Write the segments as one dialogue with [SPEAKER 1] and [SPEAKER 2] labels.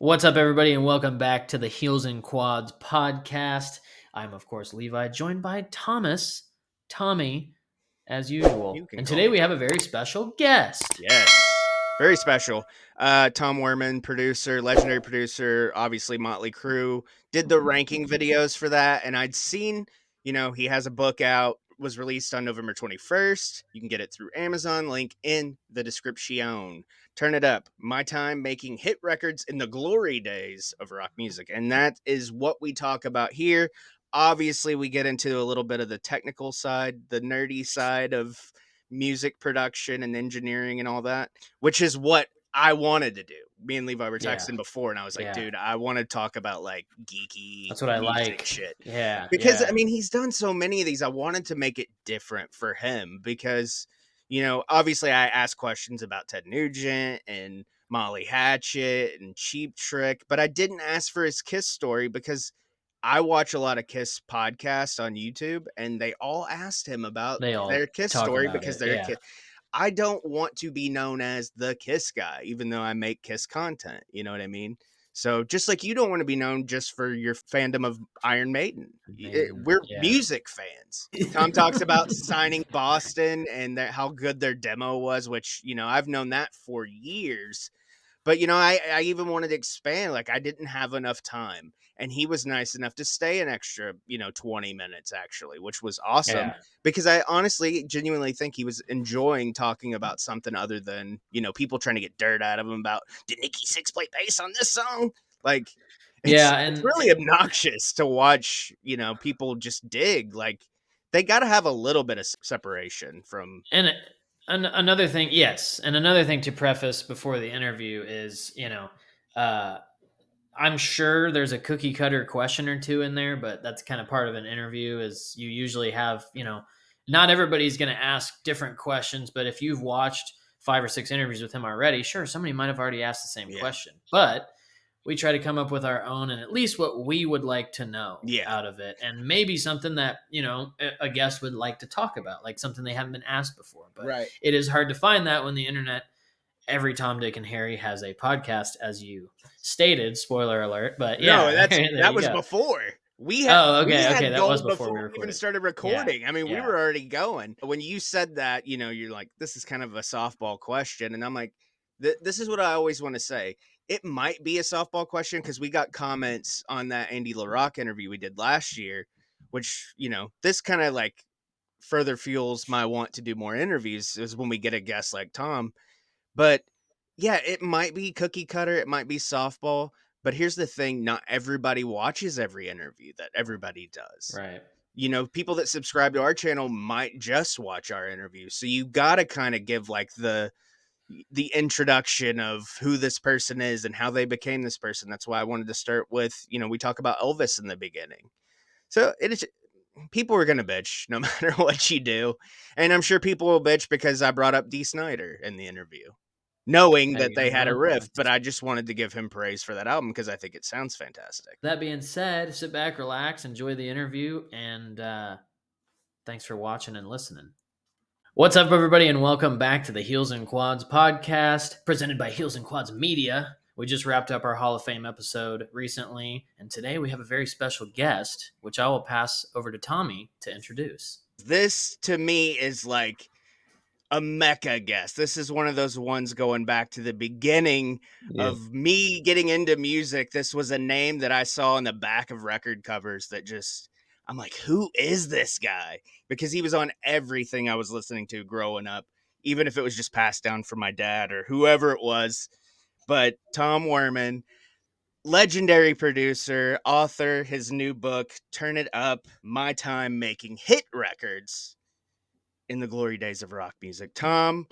[SPEAKER 1] What's up, everybody, and welcome back to the Heels and Quads podcast. I'm, of course, Levi, joined by Tommy, as usual.
[SPEAKER 2] You can
[SPEAKER 1] And
[SPEAKER 2] call
[SPEAKER 1] today
[SPEAKER 2] me
[SPEAKER 1] we
[SPEAKER 2] Tom.
[SPEAKER 1] have a very special guest.
[SPEAKER 2] Yes. Very special. Tom Werman, producer, legendary producer, obviously Mötley Crüe, did the ranking videos for that. And I'd seen, he has a book out, was released on November 21st. You can get it through Amazon, link in the description. Turn it up. My time making hit records in the glory days of rock music. And that is what we talk about here. Obviously, we get into a little bit of the technical side, the nerdy side of music production and engineering and all that, which is what I wanted to do. Me and Levi were
[SPEAKER 1] Yeah,
[SPEAKER 2] texting before, and I was like,
[SPEAKER 1] yeah,
[SPEAKER 2] dude, I want to talk about like geeky
[SPEAKER 1] that's what I
[SPEAKER 2] music
[SPEAKER 1] like.
[SPEAKER 2] shit.
[SPEAKER 1] Yeah,
[SPEAKER 2] Because, I
[SPEAKER 1] yeah,
[SPEAKER 2] mean, he's done so many of these. I wanted to make it different for him because, obviously I asked questions about Ted Nugent and Molly Hatchet and Cheap Trick, but I didn't ask for his Kiss story because I watch a lot of Kiss podcasts on YouTube, and they all asked him about
[SPEAKER 1] they
[SPEAKER 2] their
[SPEAKER 1] all
[SPEAKER 2] Kiss
[SPEAKER 1] talk
[SPEAKER 2] story
[SPEAKER 1] about
[SPEAKER 2] because
[SPEAKER 1] it.
[SPEAKER 2] they're
[SPEAKER 1] Yeah,
[SPEAKER 2] Kiss. I don't want to be known as the Kiss guy, even though I make Kiss content. You know what I mean? So just like you don't want to be known just for your fandom of Iron Maiden,
[SPEAKER 1] Maiden.
[SPEAKER 2] we're
[SPEAKER 1] Yeah,
[SPEAKER 2] music fans. Tom talks about signing Boston and how good their demo was, which I've known that for years. But I even wanted to expand. Like I didn't have enough time, and he was nice enough to stay an extra 20 minutes actually, which was awesome
[SPEAKER 1] yeah.
[SPEAKER 2] because I honestly genuinely think he was enjoying talking about something other than people trying to get dirt out of him about, did Nikki Six play bass on this song? Like
[SPEAKER 1] Yeah,
[SPEAKER 2] it's
[SPEAKER 1] and
[SPEAKER 2] really obnoxious to watch people just dig. Like they got to have a little bit of separation from.
[SPEAKER 1] And another thing, yes, and another thing to preface before the interview is, uh, I'm sure there's a cookie cutter question or two in there, but that's kind of part of an interview. Is you usually have, not everybody's going to ask different questions, but if you've watched 5 or 6 interviews with him already, sure, somebody might have already asked the same
[SPEAKER 2] Yeah.
[SPEAKER 1] question, but we try to come up with our own and at least what we would like to know
[SPEAKER 2] Yeah.
[SPEAKER 1] out of it, and maybe something that a guest would like to talk about, like something they haven't been asked before. But
[SPEAKER 2] Right.
[SPEAKER 1] it is hard to find that when the internet, every Tom, Dick, and Harry has a podcast, as you stated. Spoiler alert! But
[SPEAKER 2] No,
[SPEAKER 1] yeah, there
[SPEAKER 2] that
[SPEAKER 1] you
[SPEAKER 2] was
[SPEAKER 1] go.
[SPEAKER 2] before. We had
[SPEAKER 1] Oh,
[SPEAKER 2] we
[SPEAKER 1] okay.
[SPEAKER 2] had
[SPEAKER 1] That was
[SPEAKER 2] gold
[SPEAKER 1] before
[SPEAKER 2] before
[SPEAKER 1] we
[SPEAKER 2] we even
[SPEAKER 1] recorded.
[SPEAKER 2] started
[SPEAKER 1] Yeah,
[SPEAKER 2] recording. I mean, we
[SPEAKER 1] yeah,
[SPEAKER 2] were already going. When you said that, you're like, this is kind of a softball question, and I'm like, this is what I always want to say. It might be a softball question because we got comments on that Andy LaRock interview we did last year, which this kind of like further fuels my want to do more interviews is when we get a guest like Tom. But yeah, it might be cookie cutter, it might be softball, but here's the thing, not everybody watches every interview that everybody does.
[SPEAKER 1] right.
[SPEAKER 2] People that subscribe to our channel might just watch our interviews. So you got to kind of give like the introduction of who this person is and how they became this person. That's why I wanted to start with, we talk about Elvis in the beginning. So it is, people are going to bitch no matter what you do. And I'm sure people will bitch because I brought up D. Snyder in the interview, knowing
[SPEAKER 1] Hey,
[SPEAKER 2] that
[SPEAKER 1] you
[SPEAKER 2] they
[SPEAKER 1] know
[SPEAKER 2] had a
[SPEAKER 1] what?
[SPEAKER 2] riff, but I just wanted to give him praise for that album because I think it sounds fantastic.
[SPEAKER 1] That being said, sit back, relax, enjoy the interview, and thanks for watching and listening. What's up, everybody, and welcome back to the Heels and Quads podcast, presented by Heels and Quads Media. We just wrapped up our Hall of Fame episode recently, and today we have a very special guest, which I will pass over to Tommy to introduce.
[SPEAKER 2] This to me is like a mecca guest. This is one of those ones going back to the beginning of me getting into music. This was a name that I saw on the back of record covers that just, I'm like, who is this guy? Because he was on everything I was listening to growing up, even if it was just passed down from my dad or whoever it was. But Tom Werman, legendary producer, author, his new book, Turn It Up, My Time Making Hit Records in the Glory Days of Rock Music. Tom,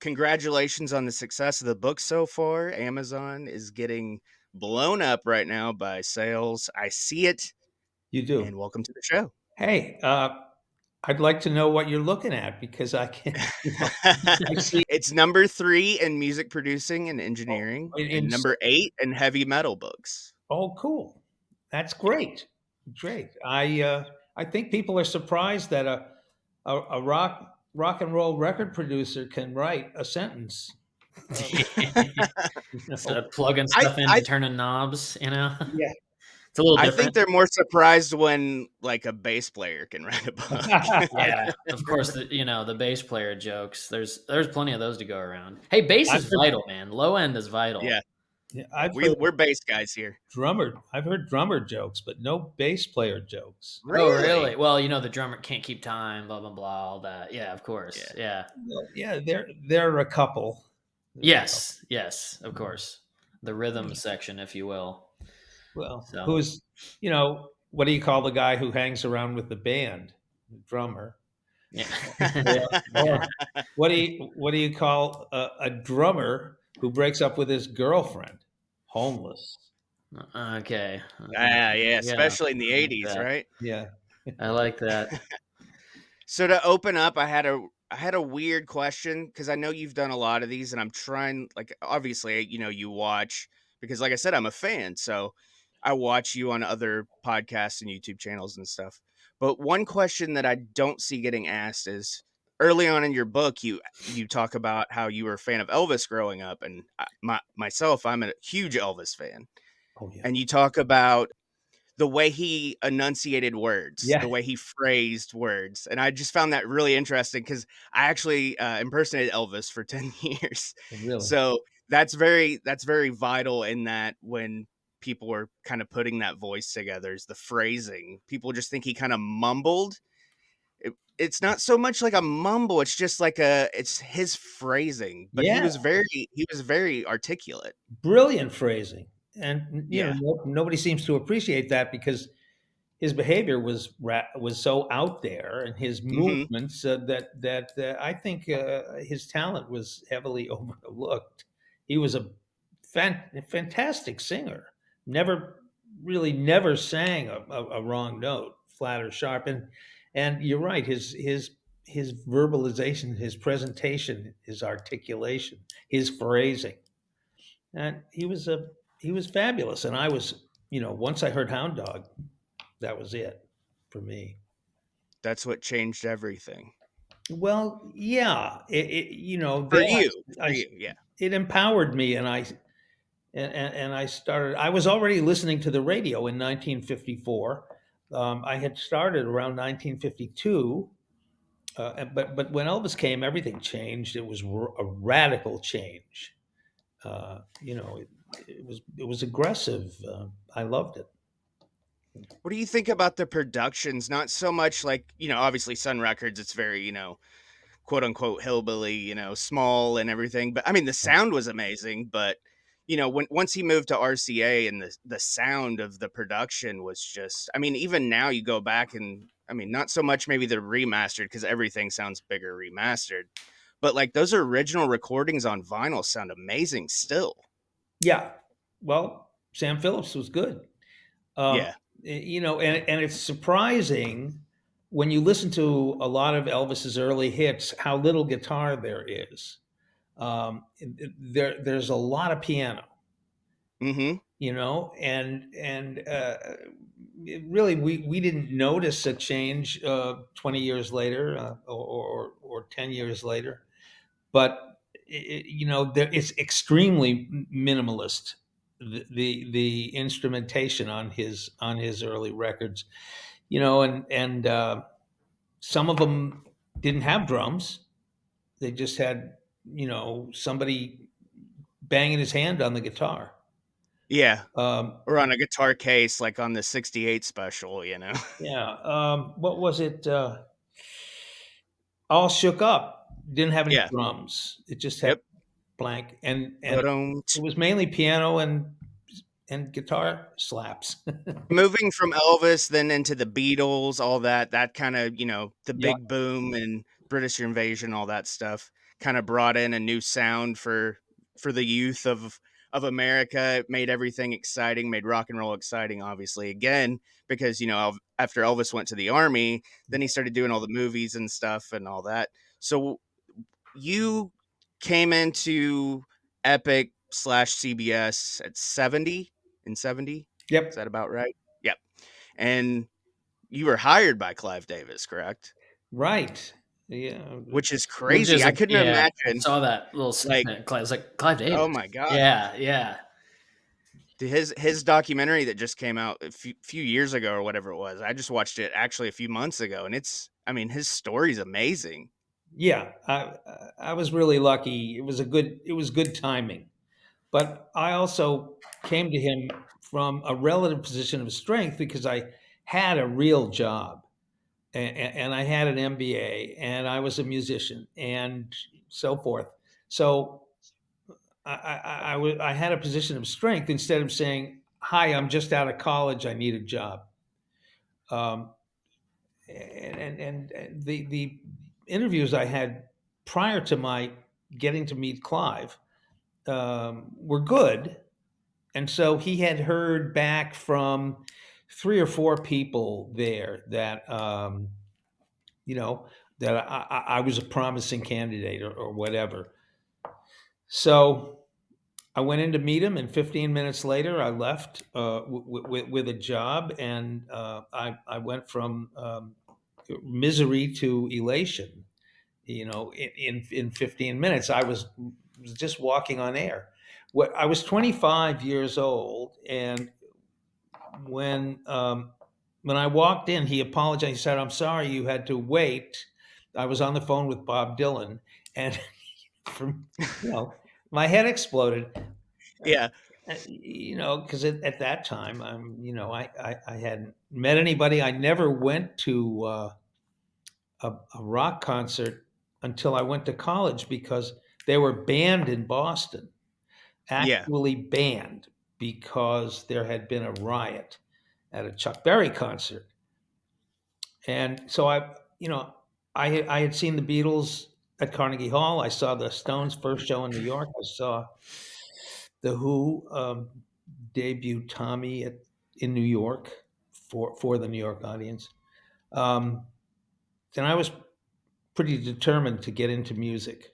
[SPEAKER 2] congratulations on the success of the book so far. Amazon is getting blown up right now by sales. I see it.
[SPEAKER 3] You do.
[SPEAKER 2] And welcome to the show.
[SPEAKER 3] Hey, I'd like to know what you're looking at because I can, I see
[SPEAKER 2] It's number 3 in music producing and engineering, and
[SPEAKER 3] in,
[SPEAKER 2] number 8 in heavy metal books.
[SPEAKER 3] oh, cool. That's great. Great. I think people are surprised that a rock and roll record producer can write a sentence. No.
[SPEAKER 1] Plugging
[SPEAKER 2] I
[SPEAKER 1] stuff in
[SPEAKER 2] I
[SPEAKER 1] and turning knobs,
[SPEAKER 3] Yeah.
[SPEAKER 1] It's a little
[SPEAKER 2] I think
[SPEAKER 1] different.
[SPEAKER 2] they're more surprised when like a bass player can write a book.
[SPEAKER 1] Yeah, of course, the bass player jokes. There's plenty of those to go around. Hey, bass
[SPEAKER 3] I've
[SPEAKER 1] is
[SPEAKER 3] heard,
[SPEAKER 1] vital, man. Low end is vital.
[SPEAKER 2] Yeah,
[SPEAKER 3] yeah, I've heard
[SPEAKER 2] we're bass guys here.
[SPEAKER 3] I've heard drummer jokes, but no bass player jokes.
[SPEAKER 1] Oh, really?
[SPEAKER 2] Really?
[SPEAKER 1] Well, the drummer can't keep time, blah blah blah, all that. Yeah, of
[SPEAKER 2] Yeah.
[SPEAKER 1] course. Yeah.
[SPEAKER 3] Well, yeah, there are a couple. There are a couple.
[SPEAKER 1] Yes, yes, of course. The rhythm section, if you will.
[SPEAKER 3] Well,
[SPEAKER 1] So,
[SPEAKER 3] who's, what do you call the guy who hangs around with the band? The drummer.
[SPEAKER 1] yeah.
[SPEAKER 3] Or what do you call a drummer who breaks up with his girlfriend? Homeless.
[SPEAKER 1] Okay.
[SPEAKER 2] Yeah,
[SPEAKER 1] Yeah,
[SPEAKER 2] especially in the
[SPEAKER 1] I like
[SPEAKER 2] 80s,
[SPEAKER 1] that.
[SPEAKER 2] right?
[SPEAKER 3] Yeah.
[SPEAKER 1] I like that.
[SPEAKER 2] So to open up, I had a weird question because I know you've done a lot of these, and I'm trying, like, obviously, you watch because, like I said, I'm a fan, so I watch you on other podcasts and YouTube channels and stuff. But one question that I don't see getting asked is early on in your book, you talk about how you were a fan of Elvis growing up, and myself, I'm a huge Elvis fan,
[SPEAKER 3] Oh yeah.
[SPEAKER 2] and you talk about the way he enunciated words,
[SPEAKER 3] Yeah.
[SPEAKER 2] the way he phrased words, and I just found that really interesting because I actually, impersonated Elvis for 10 years.
[SPEAKER 3] Really.
[SPEAKER 2] So, that's very vital in that when people are kinda putting that voice together is the phrasing. People just think he kinda mumbled. It's not so much like a mumble, it's just like it's his phrasing, but he
[SPEAKER 3] Yeah.
[SPEAKER 2] was very articulate.
[SPEAKER 3] Brilliant phrasing. And
[SPEAKER 2] Yeah.
[SPEAKER 3] nobody seems to appreciate that because his behavior was so out there, and his
[SPEAKER 2] Mhm.
[SPEAKER 3] movements, that I think his talent was heavily overlooked. He was a fantastic singer. Never sang a wrong note, flat or sharp. And you're right. His verbalization, his presentation, his articulation, his phrasing, and he was fabulous. And I was, once I heard Hound Dog, that was it for me.
[SPEAKER 2] That's what changed everything.
[SPEAKER 3] Well, yeah,
[SPEAKER 2] For
[SPEAKER 3] then
[SPEAKER 2] you,
[SPEAKER 3] I,
[SPEAKER 2] for you, yeah.
[SPEAKER 3] it empowered me, and I started. I was already listening to the radio in 1954. I had started around 1952, but when Elvis came, everything changed. It was a radical change. It was aggressive. I loved it.
[SPEAKER 2] What do you think about the productions? Not so much like, obviously Sun Records, it's very, quote unquote hillbilly, small and everything. But I mean, the sound was amazing. But, when once he moved to RCA and the sound of the production was just, I mean, even now you go back and, I mean, not so much maybe the remastered because everything sounds bigger remastered. But like those original recordings on vinyl sound amazing still.
[SPEAKER 3] Yeah. Well, Sam Phillips was good. Um,
[SPEAKER 2] Yeah.
[SPEAKER 3] and it's surprising when you listen to a lot of Elvis's early hits how little guitar there is. There's a lot of piano,
[SPEAKER 2] Mm-hmm.
[SPEAKER 3] and really we didn't notice a change 20 years later, or 10 years later, but it's extremely minimalist, the instrumentation on his early records, and some of them didn't have drums. They just had somebody banging his hand on the guitar.
[SPEAKER 2] Yeah.
[SPEAKER 3] um,
[SPEAKER 2] Or on a guitar case, like on the 68 special.
[SPEAKER 3] yeah. What was it? All Shook Up didn't have any
[SPEAKER 2] Yeah.
[SPEAKER 3] drums. It just had
[SPEAKER 2] Yep.
[SPEAKER 3] blank, and
[SPEAKER 2] But
[SPEAKER 3] it was mainly piano and guitar slaps.
[SPEAKER 2] moving from Elvis then into the Beatles, all that kinda, the
[SPEAKER 3] Yeah,
[SPEAKER 2] big boom and British invasion, all that stuff kinda brought in a new sound for the youth of America. It made everything exciting, made rock and roll exciting, obviously, again, because, after Elvis went to the army, then he started doing all the movies and stuff and all that. So, you came into Epic/CBS at 70 in 70? Is
[SPEAKER 3] yep,
[SPEAKER 2] that about right? Yep. And you were hired by Clive Davis, correct?
[SPEAKER 3] right. Yeah,
[SPEAKER 2] which is
[SPEAKER 1] Which
[SPEAKER 2] crazy.
[SPEAKER 1] is
[SPEAKER 2] I
[SPEAKER 1] a
[SPEAKER 2] couldn't
[SPEAKER 1] yeah, I
[SPEAKER 2] imagine,
[SPEAKER 1] saw that little
[SPEAKER 2] like,
[SPEAKER 1] snippet. It's like Clive
[SPEAKER 2] oh
[SPEAKER 1] Davis.
[SPEAKER 2] my god.
[SPEAKER 1] Yeah, yeah.
[SPEAKER 2] His documentary that just came out a few years ago or whatever it was. I just watched it actually a few months ago, and I mean, his story's amazing.
[SPEAKER 3] yeah. I was really lucky. It was good timing. But I also came to him from a relative position of strength because I had a real job, and I had an MBA, and I was a musician, and so forth. So I had a position of strength instead of saying, "Hi, I'm just out of college. I need a job." Um, and the interviews I had prior to my getting to meet Clive were good, and so he had heard back from three or four people there that you know that I was a promising candidate or whatever. So I went in to meet him, and 15 minutes later, I left with a job, and I went from misery to elation. In 15 minutes, I was just walking on air. What I was 25 years old, and when um, when I walked in, he apologized. He said, "I'm sorry you had to wait. I was on the phone with Bob Dylan, and from my head exploded."
[SPEAKER 2] Yeah.
[SPEAKER 3] Because at that time, I hadn't met anybody. I never went to a rock concert until I went to college because they were banned in Boston,
[SPEAKER 2] Yeah.
[SPEAKER 3] actually banned because there had been a riot at a Chuck Berry concert. And so I had seen the Beatles at Carnegie Hall. I saw the Stones' first show in New York. I saw the Who debut Tommy in New York for the New York audience. Um, and I was pretty determined to get into music.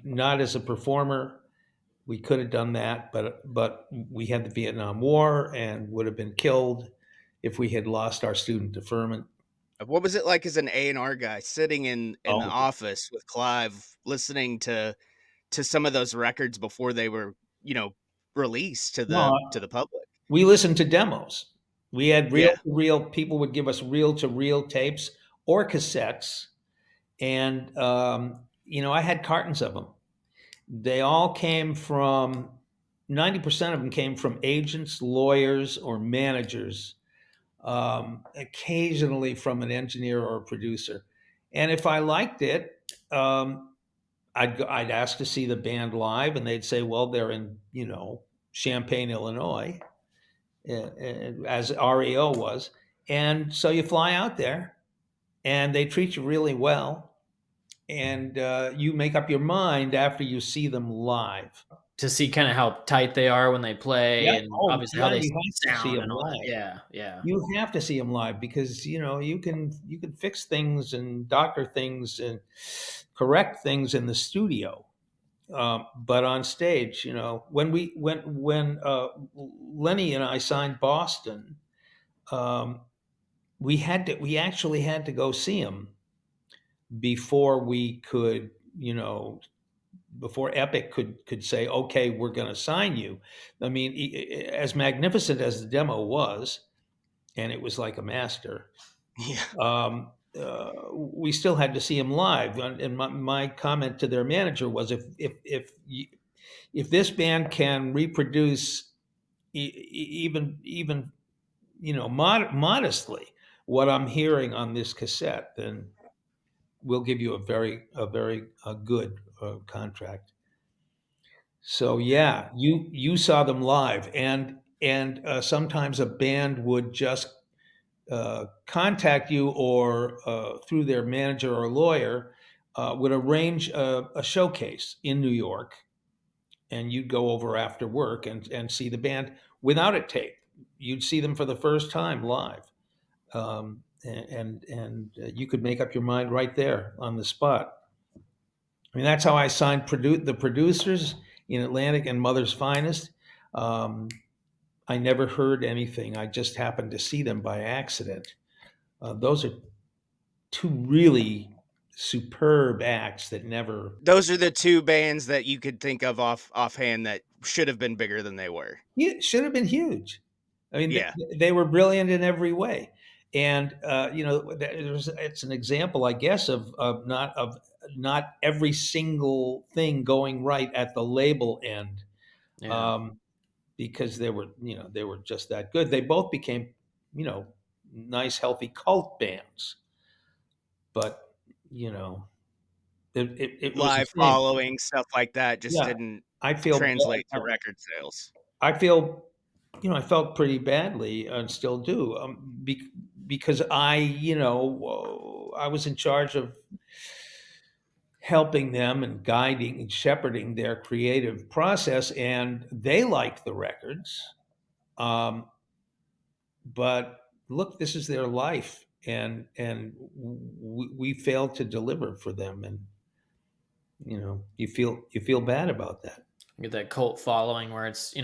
[SPEAKER 3] Not as a performer, we could have done that, but we had the Vietnam War and would have been killed if we had lost our student deferment.
[SPEAKER 2] What was it like as an A&R guy sitting in the
[SPEAKER 3] Oh,
[SPEAKER 2] office with Clive, listening to some of those records before they were, released
[SPEAKER 3] no,
[SPEAKER 2] to the public?
[SPEAKER 3] we listened to demos. We had reel
[SPEAKER 2] Yeah.
[SPEAKER 3] to reel. People would give us reel to reel tapes or cassettes, and I had cartons of them. They all came from 90% of them came from agents, lawyers, or managers. Occasionally from an engineer or a producer. And if I liked it, I'd ask to see the band live, and they'd say, "Well, they're in Champaign, Illinois," as REO was. And so you fly out there, and they treat you really well, and you make up your mind after you see them live.
[SPEAKER 1] To see kind of how tight they are when they
[SPEAKER 3] Yeah.
[SPEAKER 1] play, and
[SPEAKER 3] Oh,
[SPEAKER 1] obviously how
[SPEAKER 3] yeah.
[SPEAKER 1] they
[SPEAKER 3] You have to see
[SPEAKER 1] sound
[SPEAKER 3] them
[SPEAKER 1] and all that.
[SPEAKER 3] live.
[SPEAKER 1] Yeah, yeah.
[SPEAKER 3] You have to see them live because you can fix things and doctor things and correct things in the studio, but on stage, when Lenny and I signed Boston, um, we actually had to go see him before we could before Epic could say, "Okay, we're going to sign you." I mean, as magnificent as the demo was, and it was like a master.
[SPEAKER 2] Yeah.
[SPEAKER 3] We still had to see him live. And my comment to their manager was, if this band can reproduce even modestly what I'm hearing on this cassette, then we'll give you a very good contract. So yeah, you saw them live, and sometimes a band would just contact you or through their manager or lawyer would arrange a showcase in New York, and you'd go over after work and see the band without a tape. You'd see them for the first time live, and you could make up your mind right there on the spot. I mean, that's how I signed the producers in Atlantic and Mother's Finest. Um, I never heard anything. I just happened to see them by accident. Those are two really superb acts that never.
[SPEAKER 2] Those are the two bands that you could think of offhand that should have been bigger than they were.
[SPEAKER 3] Yeah, should have been huge. I mean,
[SPEAKER 2] Yeah.
[SPEAKER 3] they were brilliant in every way, and it's an example, I guess, of not every single thing going right at the label end,
[SPEAKER 1] Yeah.
[SPEAKER 3] um, because they were just that good. They both became, nice, healthy cult bands, but you know, it was a
[SPEAKER 2] Live
[SPEAKER 3] thing.
[SPEAKER 2] following, stuff like that just
[SPEAKER 3] Yeah,
[SPEAKER 2] didn't
[SPEAKER 3] I feel
[SPEAKER 2] translate to
[SPEAKER 3] bad.
[SPEAKER 2] record sales.
[SPEAKER 3] I feel, I felt pretty badly and still do, because I was in charge of helping them and guiding and shepherding their creative process, and they liked the records. Um, but look, this is their life, and we failed to deliver for them, and you feel bad about that.
[SPEAKER 1] Get that cult following where it's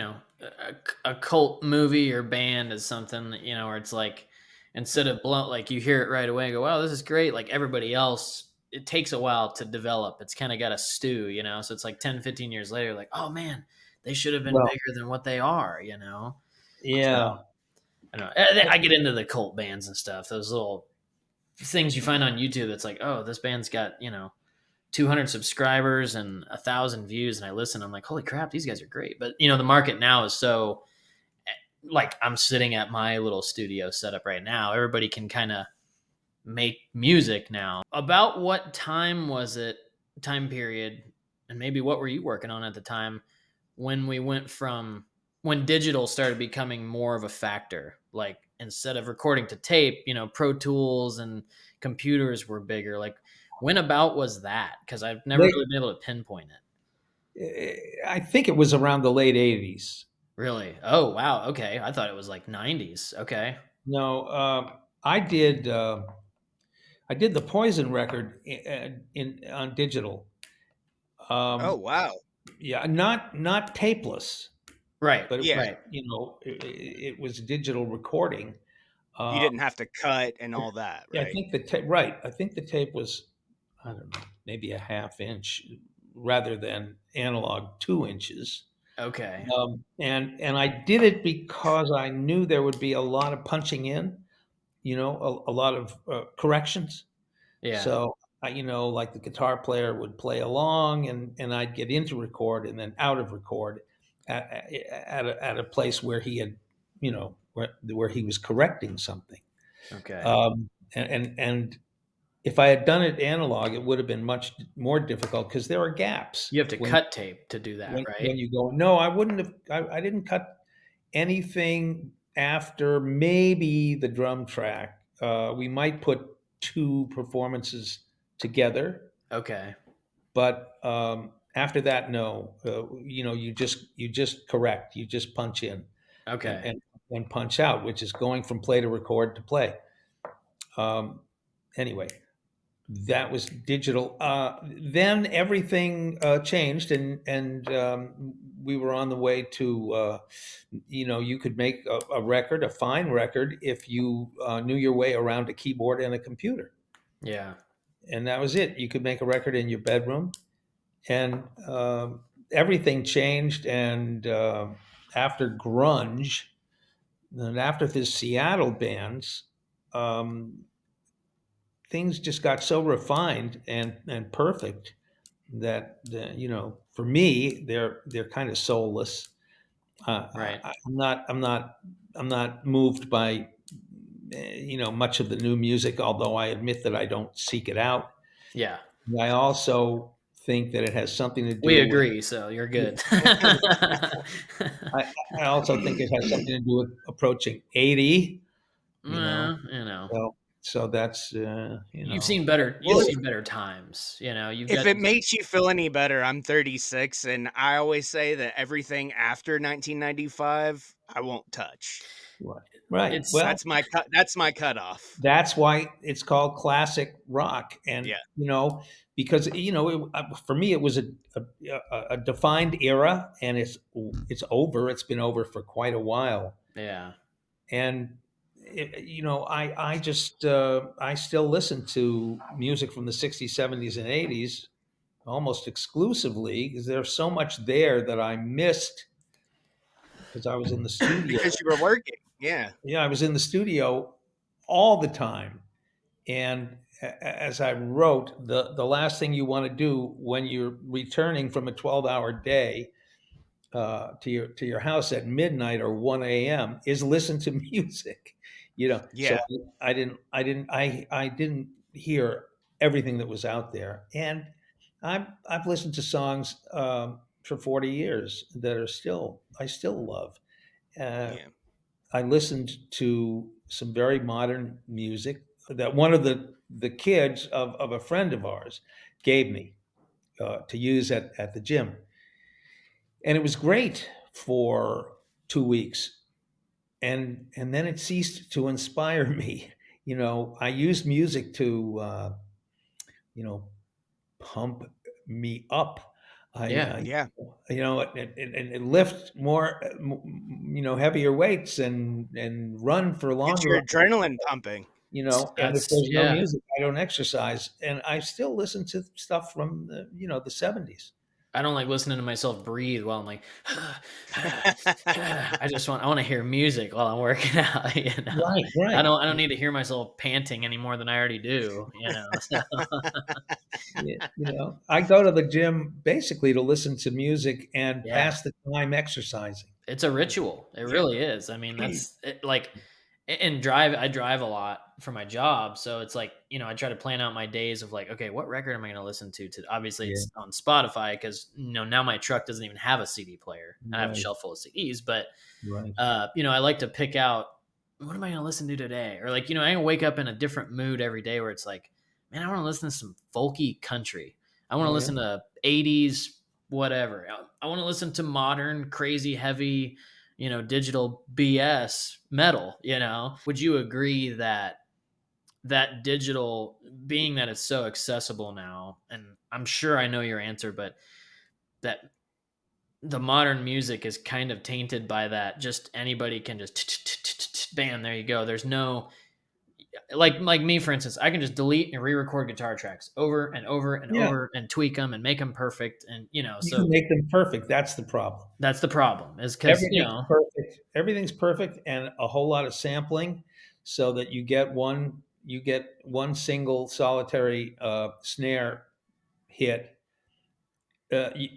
[SPEAKER 1] a cult movie or band is something that, where it's like instead of blunt, like you hear it right away and go, wow, this is great, like everybody else, it takes a while to develop. It's kind of got a stew, so it's like 10, 15 years later, like, oh man, they should have been
[SPEAKER 3] Well,
[SPEAKER 1] bigger than what they are.
[SPEAKER 3] yeah.
[SPEAKER 1] So I don't know. I get into the cult bands and stuff, those little things you find on YouTube that's like, oh, this band's got 200 subscribers and 1,000 views, and I listen, I'm like, holy crap, these guys are great. But the market now is so, like, I'm sitting at my little studio setup right now, everybody can kind of make music now. About what time was it, time period, and maybe what were you working on at the time when we went from when digital started becoming more of a factor? Like, instead of recording to tape, Pro Tools and computers were bigger. Like, when about was that? Because I've never
[SPEAKER 3] They,
[SPEAKER 1] really been able to pinpoint it.
[SPEAKER 3] I think it was around the late '80s.
[SPEAKER 1] Really? Oh, wow. Okay. I thought it was like 90s. Okay.
[SPEAKER 3] No, I did. I did the Poison record on digital.
[SPEAKER 2] Oh,
[SPEAKER 3] Um,
[SPEAKER 2] wow.
[SPEAKER 3] yeah, not tapeless,
[SPEAKER 1] Right.
[SPEAKER 3] but
[SPEAKER 2] Yeah.
[SPEAKER 1] Right.
[SPEAKER 3] it was digital recording.
[SPEAKER 2] You
[SPEAKER 3] Uh,
[SPEAKER 2] didn't have to cut and all that,
[SPEAKER 3] yeah, I
[SPEAKER 2] right?
[SPEAKER 3] think the tape. Right, I think the tape was, I don't know, maybe a half inch rather than analog 2 inches.
[SPEAKER 1] Okay.
[SPEAKER 3] And I did it because I knew there would be a lot of punching in, a lot of corrections.
[SPEAKER 1] Yeah.
[SPEAKER 3] So like the guitar player would play along, and I'd get into record and then out of record at a place where he had, where he was correcting something.
[SPEAKER 1] Okay.
[SPEAKER 3] And if I had done it analog, it would have been much more difficult because there are gaps
[SPEAKER 1] You have to
[SPEAKER 3] when
[SPEAKER 1] cut tape to do that, right?
[SPEAKER 3] you go. No, I wouldn't have. I didn't cut anything after maybe the drum track. We might put two performances together,
[SPEAKER 1] Okay.
[SPEAKER 3] but after that, no. You just correct. You just punch in and,
[SPEAKER 1] Okay.
[SPEAKER 3] and and punch out, which is going from play to record to play. Um, anyway, that was digital. Then everything changed, and we were on the way to, you could make a record, a fine record, if you knew your way around a keyboard and a computer,
[SPEAKER 1] Yeah.
[SPEAKER 3] and that was it. You could make a record in your bedroom, and everything changed. And after grunge, and after the Seattle bands. Um, Things just got so refined and perfect that for me they're kind of soulless.
[SPEAKER 1] Right.
[SPEAKER 3] I'm not moved by much of the new music, although I admit that I don't seek it out.
[SPEAKER 1] Yeah.
[SPEAKER 3] I also think that it has something to
[SPEAKER 1] We
[SPEAKER 3] do with.
[SPEAKER 1] agree, so you're good.
[SPEAKER 3] I, I also think it has something to do with approaching 80. You know,
[SPEAKER 1] Well,
[SPEAKER 3] so that's
[SPEAKER 1] you've
[SPEAKER 2] Well,
[SPEAKER 1] seen better times. You've
[SPEAKER 2] if
[SPEAKER 1] got
[SPEAKER 2] it makes you feel any better, I'm 36, and I always say that everything after 1995, I won't touch.
[SPEAKER 3] right.
[SPEAKER 1] it's
[SPEAKER 3] Well,
[SPEAKER 2] That's my cutoff.
[SPEAKER 3] that's why it's called classic rock, and
[SPEAKER 2] Yeah.
[SPEAKER 3] because for me it was a defined era, and it's over. It's been over for quite a while,
[SPEAKER 1] yeah.
[SPEAKER 3] and I just I still listen to music from the 60s, 70s, and 80s almost exclusively because there's so much there that I missed because I was in the studio.
[SPEAKER 2] because you were working. Yeah.
[SPEAKER 3] Yeah, I was in the studio all the time. And as I wrote, the last thing you want to do when you're returning from a 12-hour day to your house at midnight or 1 a.m. is listen to music. So
[SPEAKER 2] Yeah.
[SPEAKER 3] I didn't hear everything that was out there, and I've listened to songs for 40 years that I still love. Uh,
[SPEAKER 2] Yeah.
[SPEAKER 3] I listened to some very modern music that one of the kids of a friend of ours gave me to use at the gym, and it was great for 2 weeks, and then it ceased to inspire me. I used music to you know pump me up.
[SPEAKER 1] Yeah.
[SPEAKER 3] I
[SPEAKER 2] Yeah.
[SPEAKER 3] and lift more heavier weights and run for
[SPEAKER 2] Get
[SPEAKER 3] longer.
[SPEAKER 2] your adrenaline pumping.
[SPEAKER 3] And if
[SPEAKER 1] That's
[SPEAKER 3] there's no
[SPEAKER 1] yeah.
[SPEAKER 3] music, I don't exercise, and I still listen to stuff from the 70s.
[SPEAKER 1] I don't like listening to myself breathe while I'm like, I want to hear music while I'm working out.
[SPEAKER 3] Right, right.
[SPEAKER 1] I don't need to hear myself panting any more than I already do. So,
[SPEAKER 3] Yeah, I go to the gym basically to listen to music and
[SPEAKER 1] yeah,
[SPEAKER 3] pass the time exercising.
[SPEAKER 1] it's a ritual. It
[SPEAKER 2] Yeah.
[SPEAKER 1] really is. I mean, that's it, like, and drive. I drive a lot for my job, so it's like I try to plan out my days of like, okay, what record am I going to listen to? Obviously,
[SPEAKER 3] Yeah,
[SPEAKER 1] it's on Spotify because now my truck doesn't even have a CD player. I have a
[SPEAKER 3] right,
[SPEAKER 1] shelf full of CDs, but
[SPEAKER 3] right.
[SPEAKER 1] I like to pick out what am I going to listen to today, or like I wake up in a different mood every day where it's like, man, I want to listen to some folky country. I want to
[SPEAKER 3] Oh yeah,
[SPEAKER 1] listen to 80s whatever. I want to listen to modern crazy heavy, digital BS metal. Would you agree that digital, being that it's so accessible now, and I'm sure I know your answer, but that the modern music is kind of tainted by that. Just anybody can just bam, there you go. There's no like me, for instance, I can just delete and re-record guitar tracks over and over and
[SPEAKER 3] yeah.
[SPEAKER 1] over and tweak them and make them perfect. And
[SPEAKER 3] You can
[SPEAKER 1] so
[SPEAKER 3] make them perfect. That's the problem.
[SPEAKER 1] that's the problem, is because
[SPEAKER 3] Everything's perfect. Everything's perfect, and a whole lot of sampling, so that you get one single solitary snare hit, uh, you,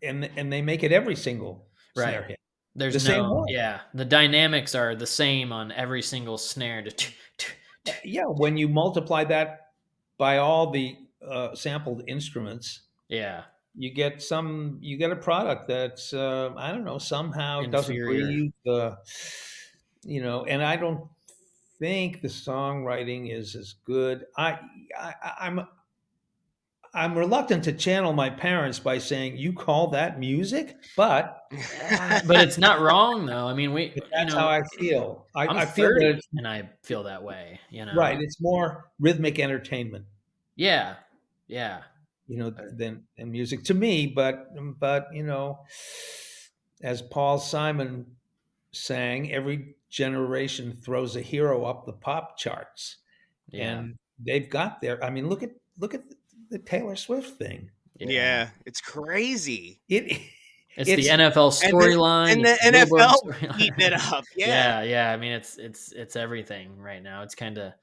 [SPEAKER 3] and they make it every single
[SPEAKER 1] right.
[SPEAKER 3] snare hit
[SPEAKER 1] There's
[SPEAKER 3] the same
[SPEAKER 1] no,
[SPEAKER 3] way.
[SPEAKER 1] yeah, the dynamics are the same on every single snare.
[SPEAKER 3] Yeah, when you multiply that by all the sampled instruments,
[SPEAKER 1] Yeah,
[SPEAKER 3] you get a product that's I don't know, somehow doesn't
[SPEAKER 1] inferior.
[SPEAKER 3] breathe. And I don't think the songwriting is as good. I I'm reluctant to channel my parents by saying you call that music, but
[SPEAKER 1] But it's not wrong though. I mean,
[SPEAKER 3] that's how I feel.
[SPEAKER 1] I'm
[SPEAKER 3] I feel that
[SPEAKER 1] 30
[SPEAKER 3] it's
[SPEAKER 1] and I feel that way.
[SPEAKER 3] right. It's more rhythmic entertainment,
[SPEAKER 1] Yeah. Yeah.
[SPEAKER 3] than music to me. But as Paul Simon sang, every generation throws a hero up the pop charts,
[SPEAKER 1] Yeah.
[SPEAKER 3] and they've got their. I mean, look at the Taylor Swift thing.
[SPEAKER 1] Yeah.
[SPEAKER 2] Yeah. It's crazy.
[SPEAKER 3] It
[SPEAKER 1] It's the
[SPEAKER 3] it's
[SPEAKER 1] NFL
[SPEAKER 2] And then
[SPEAKER 1] storyline,
[SPEAKER 2] and
[SPEAKER 1] it's
[SPEAKER 2] the
[SPEAKER 1] the Billboard
[SPEAKER 2] NFL
[SPEAKER 1] storyline.
[SPEAKER 2] eating it up. Yeah.
[SPEAKER 1] Yeah, yeah. I mean, it's everything right now. It's kind of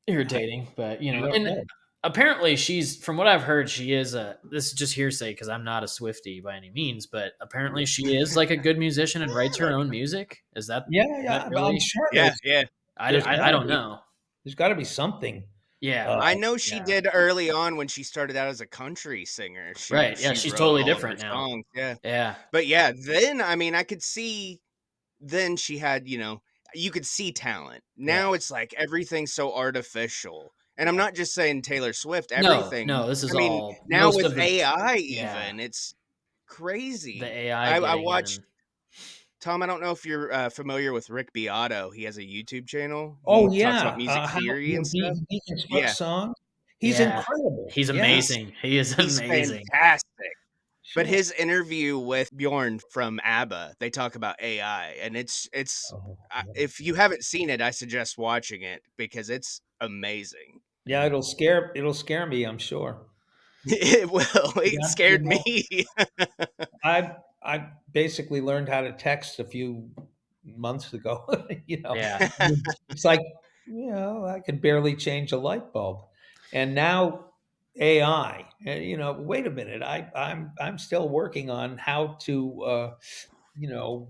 [SPEAKER 3] I,
[SPEAKER 1] irritating, but
[SPEAKER 3] I don't
[SPEAKER 1] and
[SPEAKER 3] know.
[SPEAKER 1] apparently from what I've heard, she is this is just hearsay because I'm not a Swiftie by any means, but apparently she is like a good musician and writes her own music. Is
[SPEAKER 3] Yeah,
[SPEAKER 1] that
[SPEAKER 3] yeah. But I'm
[SPEAKER 1] really?
[SPEAKER 3] sure
[SPEAKER 2] Yeah. Yeah.
[SPEAKER 1] I don't know.
[SPEAKER 3] there's got to be something.
[SPEAKER 1] Yeah,
[SPEAKER 3] Uh,
[SPEAKER 2] I know she
[SPEAKER 1] yeah,
[SPEAKER 2] did early on when she started out as a country singer. She
[SPEAKER 1] right. Yeah,
[SPEAKER 2] she
[SPEAKER 1] she's
[SPEAKER 2] wrote
[SPEAKER 1] totally
[SPEAKER 2] all of her
[SPEAKER 1] different now.
[SPEAKER 2] songs. Yeah.
[SPEAKER 1] Yeah,
[SPEAKER 2] But yeah, then I mean, I could see then she had, you could see talent.
[SPEAKER 1] yeah.
[SPEAKER 2] Now it's like everything's so artificial. And I'm not just saying Taylor Swift,
[SPEAKER 1] No,
[SPEAKER 2] everything.
[SPEAKER 1] no. This is
[SPEAKER 2] I mean,
[SPEAKER 1] all
[SPEAKER 2] now
[SPEAKER 1] most
[SPEAKER 2] with
[SPEAKER 1] of the
[SPEAKER 2] AI
[SPEAKER 1] yeah
[SPEAKER 2] even, it's
[SPEAKER 1] the
[SPEAKER 2] crazy.
[SPEAKER 1] AI
[SPEAKER 2] I
[SPEAKER 1] getting
[SPEAKER 2] watched
[SPEAKER 1] in.
[SPEAKER 2] Tom, I don't know if you're familiar with Rick Beato. He has a YouTube channel.
[SPEAKER 3] oh
[SPEAKER 2] He talks about
[SPEAKER 3] yeah,
[SPEAKER 2] music
[SPEAKER 3] how
[SPEAKER 2] theory and stuff.
[SPEAKER 3] he constructs
[SPEAKER 2] Yeah,
[SPEAKER 3] songs. He's
[SPEAKER 1] Yeah,
[SPEAKER 3] incredible.
[SPEAKER 1] he's
[SPEAKER 3] Yeah,
[SPEAKER 2] he's
[SPEAKER 1] amazing. He is
[SPEAKER 2] he's
[SPEAKER 1] amazing.
[SPEAKER 2] fantastic. But
[SPEAKER 3] Sure.
[SPEAKER 2] his interview with Bjorn from ABBA, they talk about AI, and
[SPEAKER 3] Oh, yeah.
[SPEAKER 2] if you haven't seen it, I suggest watching it because it's amazing.
[SPEAKER 3] Yeah, it'll scare me, I'm sure.
[SPEAKER 2] It will. It
[SPEAKER 3] Yeah, you
[SPEAKER 2] scared
[SPEAKER 3] know,
[SPEAKER 2] me.
[SPEAKER 3] I basically learned how to text a few months ago.
[SPEAKER 1] Yeah.
[SPEAKER 3] It's like, I could barely change a light bulb, and now AI. Wait a minute, I'm still working on how to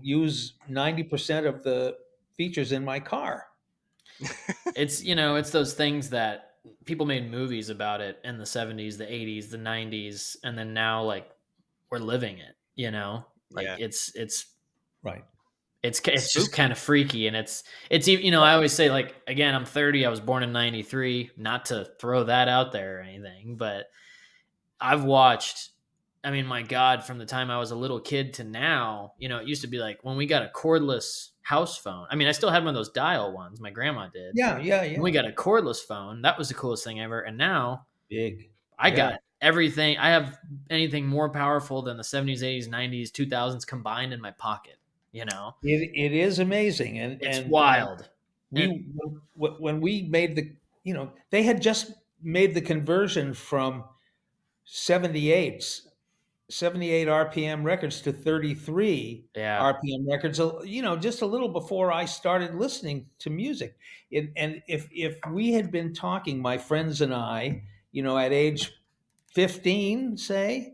[SPEAKER 3] use 90% of the features in my car.
[SPEAKER 1] It's those things that people made movies about it in the 70s, the 80s, the 90s, and then now like we're living it. Like
[SPEAKER 2] Yeah.
[SPEAKER 3] Right.
[SPEAKER 1] it's just kind
[SPEAKER 2] Spooky.
[SPEAKER 1] of freaky, and I always say, like, again, I'm 30, I was born in 93, not to throw that out there or anything, but I've watched, I mean, my God, from the time I was a little kid to now, it used to be like when we got a cordless house phone. I mean, I still had one of those dial ones, my grandma did.
[SPEAKER 3] Yeah, yeah,
[SPEAKER 1] When we
[SPEAKER 3] yeah.
[SPEAKER 1] got a cordless phone, that was the coolest thing ever. And now
[SPEAKER 3] Big.
[SPEAKER 1] I
[SPEAKER 3] Yeah.
[SPEAKER 1] got everything. I have anything more powerful than the 70s, 80s, 90s, 2000s combined in my pocket.
[SPEAKER 3] It is amazing,
[SPEAKER 1] It's
[SPEAKER 3] and
[SPEAKER 1] wild. And
[SPEAKER 3] when we made they had just made the conversion from 78 78 RPM records to 33
[SPEAKER 1] yeah.
[SPEAKER 3] RPM records, just a little before I started listening to music. And if we had been talking, my friends and I, at age 15, say,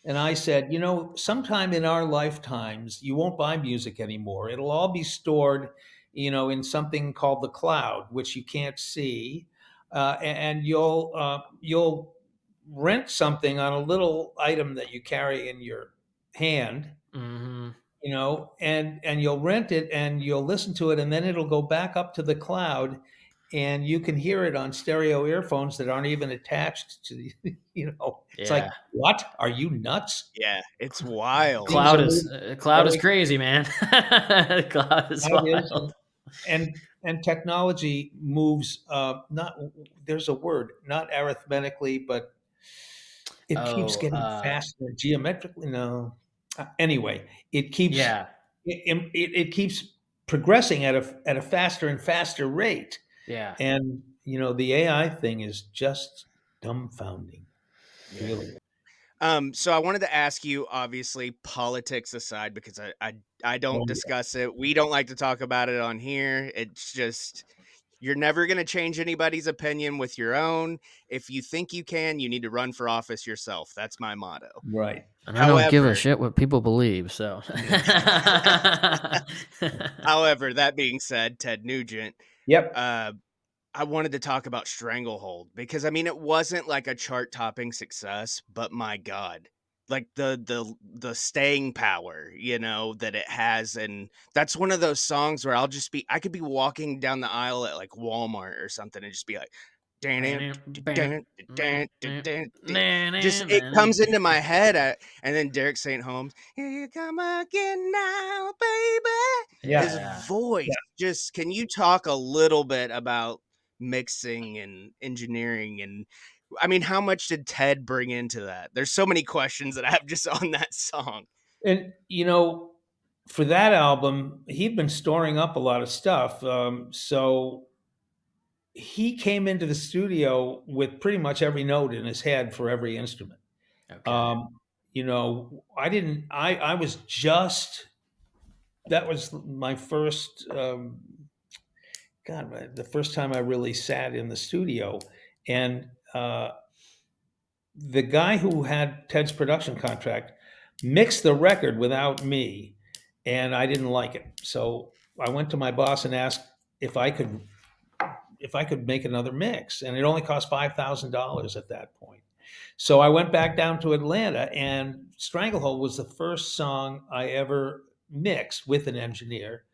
[SPEAKER 3] and I said, sometime in our lifetimes, you won't buy music anymore. It'll all be stored, in something called the cloud, which you can't see, and you'll rent something on a little item that you carry in your hand,
[SPEAKER 1] Hmm.
[SPEAKER 3] and you'll rent it and you'll listen to it, and then it'll go back up to the cloud, and you can hear it on stereo earphones that aren't even attached to the, it's like,
[SPEAKER 1] Yeah.
[SPEAKER 3] what? Are you nuts?
[SPEAKER 2] Yeah, it's wild.
[SPEAKER 3] Things
[SPEAKER 1] Cloud
[SPEAKER 3] are
[SPEAKER 1] is
[SPEAKER 3] moving
[SPEAKER 1] uh,
[SPEAKER 3] at
[SPEAKER 1] cloud is
[SPEAKER 3] like
[SPEAKER 1] crazy, man. Cloud is
[SPEAKER 3] that is,
[SPEAKER 1] wild.
[SPEAKER 3] and technology moves, not, there's a word, not arithmetically, but it keeps
[SPEAKER 1] Oh,
[SPEAKER 3] getting faster geometrically. No, anyway, it keeps
[SPEAKER 1] yeah.
[SPEAKER 3] it keeps progressing at a faster and faster rate,
[SPEAKER 1] Yeah.
[SPEAKER 3] and the AI thing is just dumbfounding,
[SPEAKER 2] Yeah.
[SPEAKER 3] really.
[SPEAKER 2] So I wanted to ask you, obviously, politics aside, because I don't
[SPEAKER 3] Oh, yeah.
[SPEAKER 2] discuss it. We don't like to talk about it on here. It's just you're never going to change anybody's opinion with your own. If you think you can, you need to run for office yourself. That's my motto.
[SPEAKER 3] Right.
[SPEAKER 1] And I don't give a
[SPEAKER 2] However,
[SPEAKER 1] shit what people believe, so.
[SPEAKER 2] however, that being said, Ted Nugent,
[SPEAKER 3] Yep.
[SPEAKER 2] uh, I wanted to talk about Stranglehold because I mean it wasn't like a chart-topping success, but my god. Like the staying power, that it has, and that's one of those songs where I could be walking down the aisle at like Walmart or something and just be like just it comes into my head and then Derek St. Holmes, here you come again now, baby. His
[SPEAKER 3] Yeah.
[SPEAKER 1] Yeah.
[SPEAKER 2] voice,
[SPEAKER 3] Yeah.
[SPEAKER 2] just can you talk a little bit about mixing and engineering, and I mean, how much did Ted bring into that? There's so many questions that I have just on that song.
[SPEAKER 3] And for that album, he'd been storing up a lot of stuff. So he came into the studio with pretty much every note in his head for every instrument.
[SPEAKER 1] Okay.
[SPEAKER 3] I didn't. I was just. That was my first. The first time I really sat in the studio, and the guy who had Ted's production contract mixed the record without me, and I didn't like it. So I went to my boss and asked if I could make another mix, and it only cost $5,000 at that point. So I went back down to Atlanta, and Stranglehold was the first song I ever mixed with an engineer,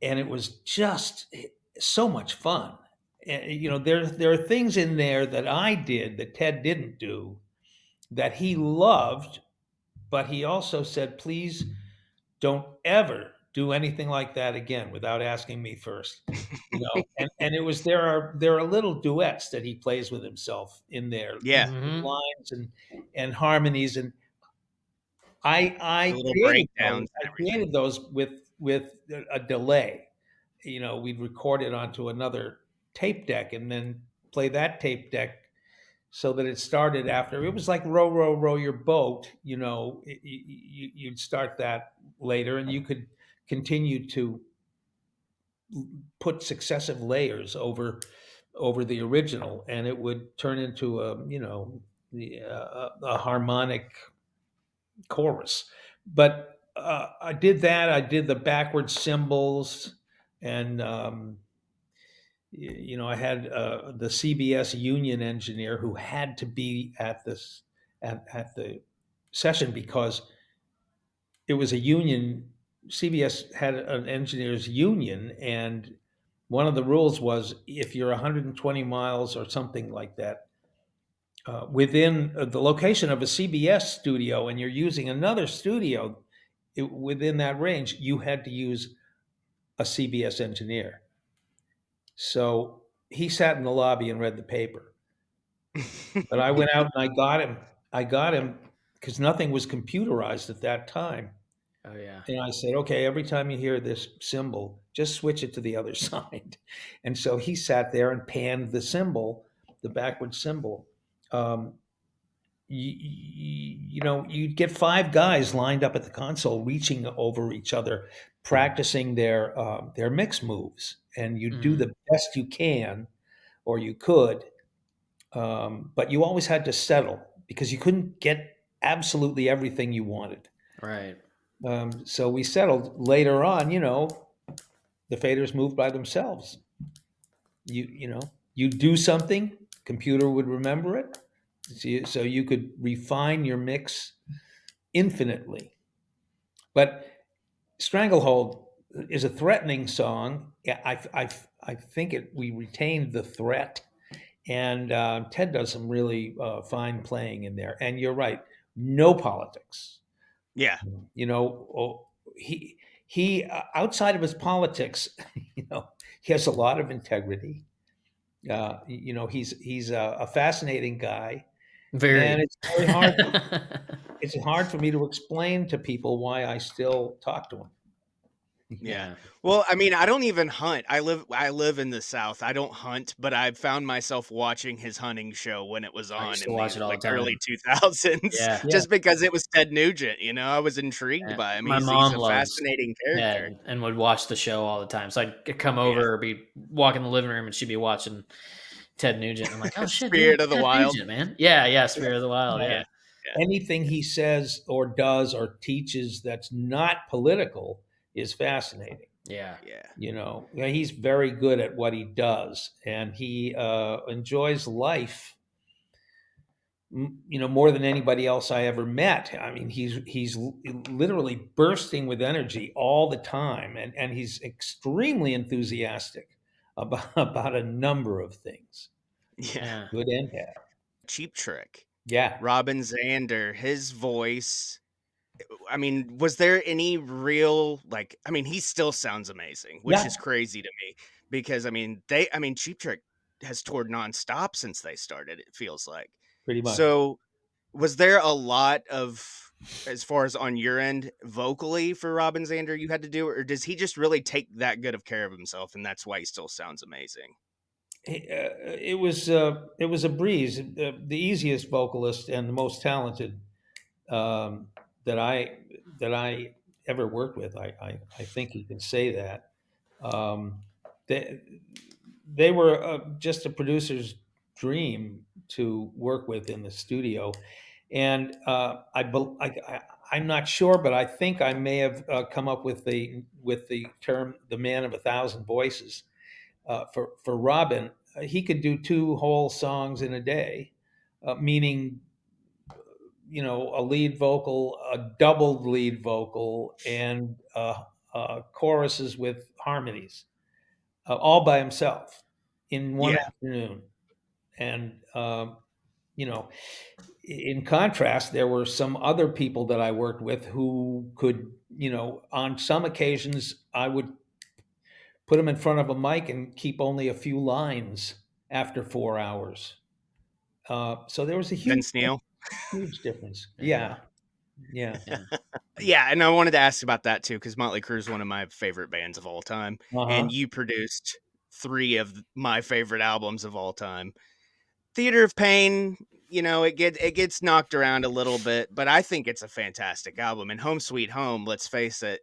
[SPEAKER 3] and it was just so much fun. There are things in there that I did that Ted didn't do that he loved, but he also said, please don't ever do anything like that again without asking me first. And it was there are little duets that he plays with himself in there,
[SPEAKER 2] Yeah.
[SPEAKER 1] Mhm.
[SPEAKER 3] lines and harmonies, and I
[SPEAKER 2] The little
[SPEAKER 3] created those.
[SPEAKER 2] breakdowns and
[SPEAKER 3] I
[SPEAKER 2] everything.
[SPEAKER 3] created those with a delay. We'd record it onto another tape deck and then play that tape deck so that it started after. It was like row, row, row your boat. You'd start that later, and you could continue to put successive layers over the original, and it would turn into a harmonic chorus. But I did that. I did the backwards cymbals, and I had the CBS union engineer who had to be at the session because it was a union. CBS had an engineers union, and one of the rules was if you're 120 miles or something like that within the location of a CBS studio, and you're using another studio within that range, you had to use a CBS engineer. So he sat in the lobby and read the paper. But I went out and I got him. I got him because nothing was computerized at that time.
[SPEAKER 1] Oh yeah.
[SPEAKER 3] And I said, okay, every time you hear this cymbal, just switch it to the other side. And so he sat there and panned the cymbal, the backward cymbal. Um, you'd get five guys lined up at the console, reaching over each other, practicing their mix moves, and you do
[SPEAKER 1] Mhm.
[SPEAKER 3] the best you can, or you could, but you always had to settle because you couldn't get absolutely everything you wanted.
[SPEAKER 1] Right.
[SPEAKER 3] So we settled later on. The faders moved by themselves. You do something, computer would remember it, so you could refine your mix infinitely. But Stranglehold is a threatening song. Yeah, I think we retained the threat, and Ted does some really fine playing in there. And you're right, no politics.
[SPEAKER 2] Yeah.
[SPEAKER 3] He outside of his politics, he has a lot of integrity. He's a fascinating guy, and
[SPEAKER 1] Very.
[SPEAKER 3] it's very hard. It's hard for me to explain to people why I still talk to him.
[SPEAKER 2] Yeah.
[SPEAKER 1] Yeah.
[SPEAKER 2] Well, I mean, I don't even hunt. I live in the South. I don't hunt, but I found myself watching his hunting show when it was
[SPEAKER 1] I
[SPEAKER 2] on
[SPEAKER 1] used to
[SPEAKER 2] in
[SPEAKER 1] watch
[SPEAKER 2] the
[SPEAKER 1] it all
[SPEAKER 2] like
[SPEAKER 1] the
[SPEAKER 2] early
[SPEAKER 1] time.
[SPEAKER 2] 2000s
[SPEAKER 1] Yeah.
[SPEAKER 3] Yeah,
[SPEAKER 2] just because it was Ted Nugent, I was intrigued
[SPEAKER 1] Yeah.
[SPEAKER 2] by him.
[SPEAKER 1] My
[SPEAKER 2] He's
[SPEAKER 1] mom
[SPEAKER 2] a
[SPEAKER 1] loves
[SPEAKER 2] fascinating character.
[SPEAKER 1] Ted and would watch the show all the time. So I'd come
[SPEAKER 2] Yeah.
[SPEAKER 1] over or be walking in the living room and she'd be watching Ted Nugent. I'm like, oh shit, dude,
[SPEAKER 2] Spirit of the
[SPEAKER 1] Ted
[SPEAKER 2] Wild.
[SPEAKER 1] Nugent, man. Yeah, yeah, Spirit of the Wild.
[SPEAKER 3] yeah.
[SPEAKER 2] Yeah.
[SPEAKER 1] Yeah.
[SPEAKER 2] Yeah.
[SPEAKER 3] Anything he says or does or teaches that's not political is fascinating.
[SPEAKER 1] Yeah.
[SPEAKER 2] Yeah.
[SPEAKER 3] Yeah, he's very good at what he does, and he enjoys life. More than anybody else I ever met. I mean, he's literally bursting with energy all the time, and he's extremely enthusiastic about a number of things,
[SPEAKER 2] Yeah.
[SPEAKER 1] Yeah.
[SPEAKER 3] good and bad.
[SPEAKER 2] Cheap Trick.
[SPEAKER 3] Yeah,
[SPEAKER 2] Robin Zander, his voice. I mean, was there any real I mean, he still sounds amazing, which
[SPEAKER 3] yeah,
[SPEAKER 2] is crazy to me because Cheap Trick has toured nonstop since they started, it feels like.
[SPEAKER 3] pretty much.
[SPEAKER 2] So, was there a lot of as far as on your end vocally for Robin Zander you had to do, or does he just really take that good of care of himself and that's why he still sounds amazing?
[SPEAKER 3] It was a breeze. The easiest vocalist and the most talented um, that I ever worked with. I think you can say that. They they were just a producer's dream to work with in the studio, and I'm not sure, but I think I may have come up with the term "the man of a thousand voices." For Robin, he could do two whole songs in a day, meaning a lead vocal, a doubled lead vocal, and choruses with harmonies, all by himself in one
[SPEAKER 2] Yeah.
[SPEAKER 3] afternoon. And you know, in contrast, there were some other people that I worked with who could, on some occasions, I would put them in front of a mic and keep only a few lines after 4 hours. So there was a huge,
[SPEAKER 2] Vince Neil.
[SPEAKER 3] huge difference.
[SPEAKER 1] Yeah.
[SPEAKER 3] Yeah, Yeah.
[SPEAKER 1] Yeah.
[SPEAKER 2] Yeah, and I wanted to ask about that too, because Motley Crue is one of my favorite bands of all time,
[SPEAKER 3] Uh-huh.
[SPEAKER 2] and you produced 3 of my favorite albums of all time. Theater of Pain, it gets knocked around a little bit, but I think it's a fantastic album. And Home Sweet Home, let's face it,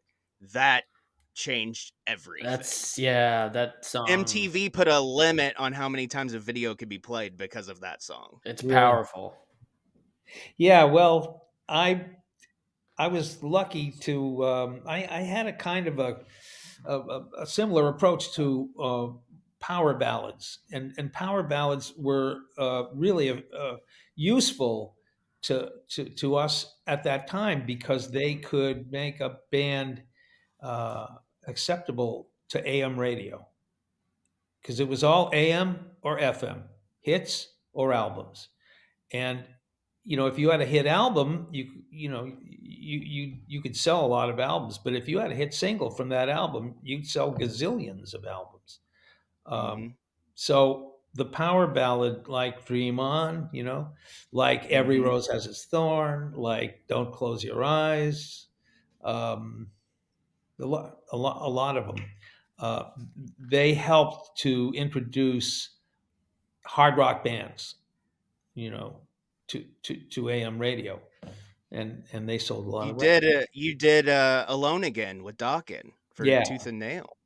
[SPEAKER 2] that changed everything.
[SPEAKER 1] That song.
[SPEAKER 2] MTV put a limit on how many times a video could be played because of that song.
[SPEAKER 1] It's
[SPEAKER 3] Really?
[SPEAKER 1] powerful.
[SPEAKER 3] Yeah. Well, I was lucky to. I had a kind of a similar approach to power ballads, and power ballads were really useful to us at that time because they could make a band uh, acceptable to AM radio because it was all AM or FM, hits or albums. And if you had a hit album, you could sell a lot of albums. But if you had a hit single from that album, you'd sell gazillions of albums. Um,
[SPEAKER 2] Mhm.
[SPEAKER 3] so the power ballad, like "Dream On," like "Every
[SPEAKER 2] Mhm.
[SPEAKER 3] Rose Has Its Thorn," like "Don't Close Your Eyes," um, a lot of them. Uh, they helped to introduce hard rock bands you know, to AM radio, and they sold a lot of records.
[SPEAKER 2] You did Alone Again with Dokken for
[SPEAKER 3] Yeah.
[SPEAKER 2] Tooth and Nail.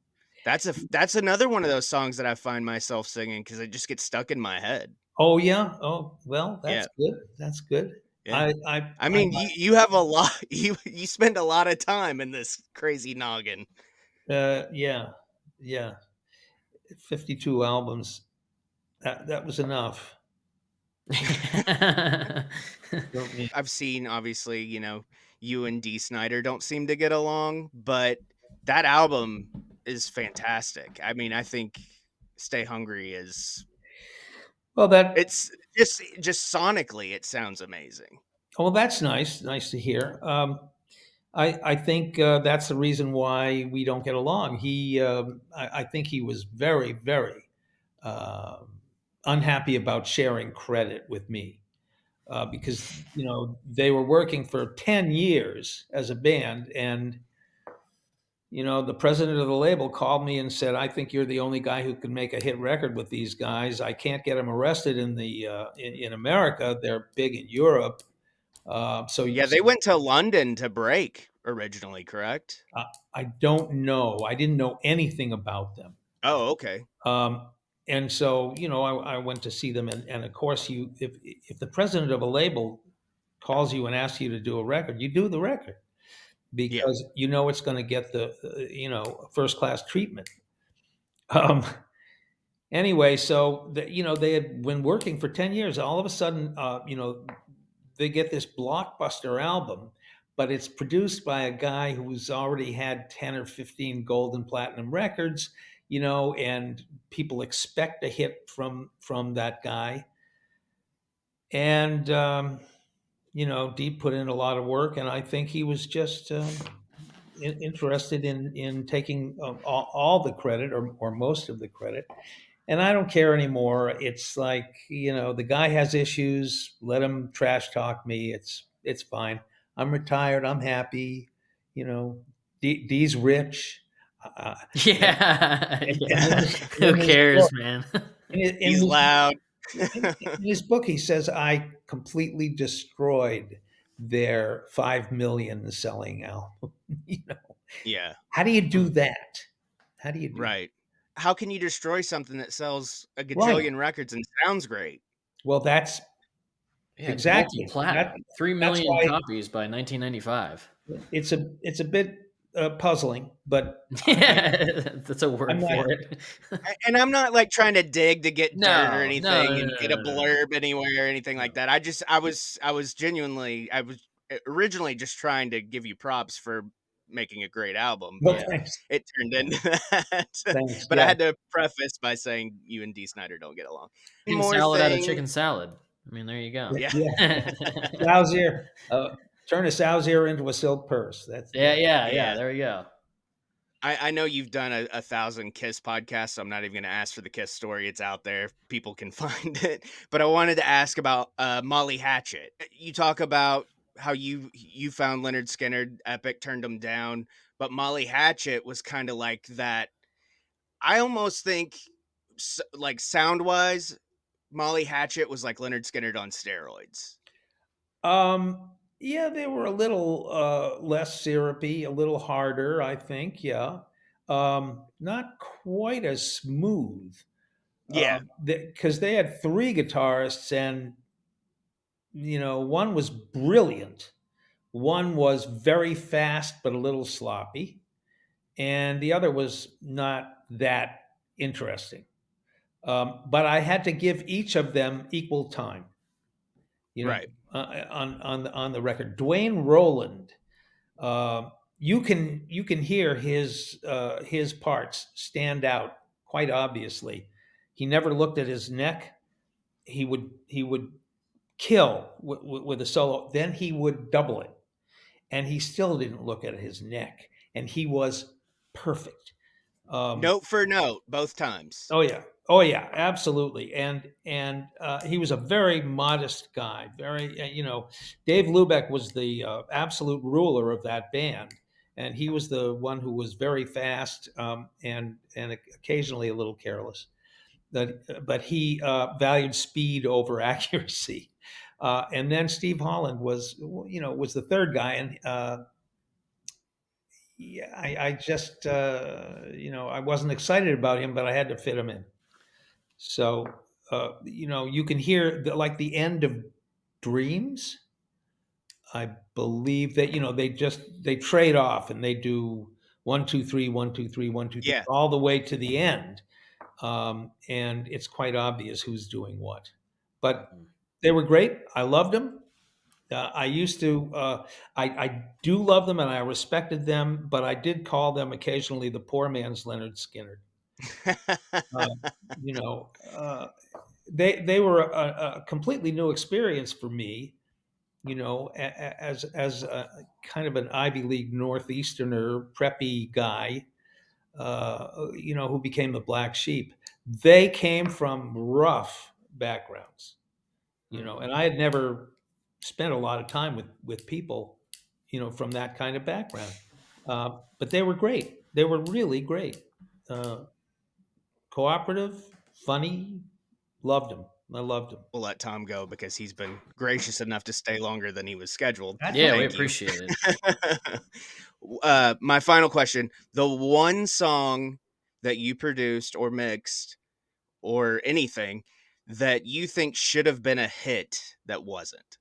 [SPEAKER 2] That's another one of those songs that I find myself singing because it just gets stuck in my head.
[SPEAKER 3] Oh yeah. Oh well,
[SPEAKER 2] Yeah,
[SPEAKER 3] that's good. That's good.
[SPEAKER 2] yeah. I
[SPEAKER 3] I
[SPEAKER 2] mean, you have a lot. You spend a lot of time in this crazy noggin.
[SPEAKER 3] yeah, yeah. 52 albums. That was enough. Don't need-
[SPEAKER 2] I've seen, obviously, you and D. Snyder don't seem to get along, but that album is fantastic. I mean, I think Stay Hungry is
[SPEAKER 3] Well,
[SPEAKER 2] it's just sonically, it sounds amazing.
[SPEAKER 3] that's nice. Nice to hear. I think that's the reason why we don't get along. I think he was very, very uh, unhappy about sharing credit with me because they were working for 10 years as a band, and the president of the label called me and said, "I think you're the only guy who can make a hit record with these guys. I can't get them arrested in America. They're big in Europe.
[SPEAKER 2] Yeah, they went to London to break originally, correct?
[SPEAKER 3] I, I don't know. I didn't know anything about them."
[SPEAKER 2] Oh, okay.
[SPEAKER 3] Um, and so, I went to see them, and of course, if the president of a label calls you and asks you to do a record, you do the record
[SPEAKER 2] Yeah.
[SPEAKER 3] because it's going to get the first class treatment. Um, anyway, so they had been working for 10 years. All of a sudden, they get this blockbuster album, but it's produced by a guy who's already had 10 or 15 gold and platinum records, and people expect a hit from that guy. And Deep put in a lot of work, and I think he was just interested in taking all the credit or most of the credit. And I don't care anymore. It's like the guy has issues. Let him trash talk me. It's fine. I'm retired. I'm happy. You know, D's rich. Uh, and,
[SPEAKER 1] Yeah,
[SPEAKER 3] and
[SPEAKER 1] yeah. Who
[SPEAKER 3] in his book,
[SPEAKER 1] cares, man?
[SPEAKER 2] He's
[SPEAKER 3] in
[SPEAKER 2] loud.
[SPEAKER 3] his book, he says I completely destroyed their 5 million selling album. you know,
[SPEAKER 2] Yeah,
[SPEAKER 3] how do you do that? How do you do that?
[SPEAKER 2] right. How can you destroy something that sells a
[SPEAKER 3] Right.
[SPEAKER 2] gajillion records and sounds great?
[SPEAKER 3] Well, that's
[SPEAKER 1] Yeah, it's
[SPEAKER 3] exactly that.
[SPEAKER 1] multi-platinum. 3
[SPEAKER 3] That's
[SPEAKER 1] million
[SPEAKER 3] why
[SPEAKER 1] copies by 1995.
[SPEAKER 3] it's a bit puzzling, but
[SPEAKER 1] Yeah, that's a
[SPEAKER 3] I'm
[SPEAKER 1] word
[SPEAKER 3] not.
[SPEAKER 1] for it.
[SPEAKER 2] And I'm not like trying to dig to get dirt or
[SPEAKER 1] No, no,
[SPEAKER 2] anything
[SPEAKER 1] no,
[SPEAKER 2] and
[SPEAKER 1] no,
[SPEAKER 2] get a
[SPEAKER 1] no, no, no.
[SPEAKER 2] blurb anywhere or anything like that. I was originally just trying to give you props for making a great album,
[SPEAKER 3] Well,
[SPEAKER 2] but
[SPEAKER 1] Yeah.
[SPEAKER 3] thanks,
[SPEAKER 2] it turned into that.
[SPEAKER 3] thanks.
[SPEAKER 2] But I
[SPEAKER 3] Yeah,
[SPEAKER 2] had to preface by saying you and D. Snyder don't get along. One
[SPEAKER 1] Chicken
[SPEAKER 2] more
[SPEAKER 1] salad out of
[SPEAKER 2] thing.
[SPEAKER 1] chicken salad. I mean, there you go.
[SPEAKER 2] Yeah.
[SPEAKER 3] yeah. Sow's ear. Turn a sow's ear into a silk purse.
[SPEAKER 1] Yeah, yeah, yeah.
[SPEAKER 2] Yeah.
[SPEAKER 1] There you go.
[SPEAKER 2] I know you've done a thousand Kiss podcasts, so I'm not even going to ask for the Kiss story. It's out there. People can find it. But I wanted to ask about Molly Hatchet. You talk about how you found Leonard Skinner epic, turned him down, but Molly Hatchet was kind of like that. I almost think, like sound wise, Molly Hatchet was like Leonard Skinner on steroids.
[SPEAKER 3] Yeah, they were a little less syrupy, a little harder, I think. Yeah, not quite as smooth
[SPEAKER 2] Yeah,
[SPEAKER 3] because they had three guitarists, and one was brilliant, one was very fast but a little sloppy, and the other was not that interesting. But I had to give each of them equal time. You know,
[SPEAKER 2] right.
[SPEAKER 3] on the record, Dwayne Roland. You can hear his parts stand out quite obviously. He never looked at his neck. He would kill with a solo. Then he would double it, and he still didn't look at his neck. And he was perfect. Um,
[SPEAKER 2] Note for note, both times.
[SPEAKER 3] oh yeah, oh yeah, absolutely. And he was a very modest guy. Very, Dave Lubeck was the absolute ruler of that band, and he was the one who was very fast and occasionally a little careless. But he valued speed over accuracy. And then Steve Holland was the third guy, and yeah, I just I wasn't excited about him, but I had to fit him in. So you can hear like the end of Dreams. I believe that they trade off and they do 1 2 3 1 2 3 1 2 3
[SPEAKER 2] Yeah.
[SPEAKER 3] all the way to the end, and it's quite obvious who's doing what. But
[SPEAKER 1] Mhm.
[SPEAKER 3] they were great. I loved them. I used to. I do love them and I respected them, but I did call them occasionally the poor man's Leonard Skinner. Uh, you know, they were a completely new experience for me. As a kind of an Ivy League Northeasterner, preppy guy, who became the black sheep. They came from rough backgrounds,
[SPEAKER 1] Mhm.
[SPEAKER 3] and I had never spent a lot of time with people, from that kind of background. But they were great. They were really great. Uh, Cooperative, funny. Loved them. I loved them.
[SPEAKER 2] We'll let Tom go because he's been gracious enough to stay longer than he was scheduled.
[SPEAKER 3] That's
[SPEAKER 1] Yeah, we
[SPEAKER 2] Thank you.
[SPEAKER 1] appreciate it.
[SPEAKER 2] My final question: the one song that you produced or mixed or anything that you think should have been a hit that wasn't?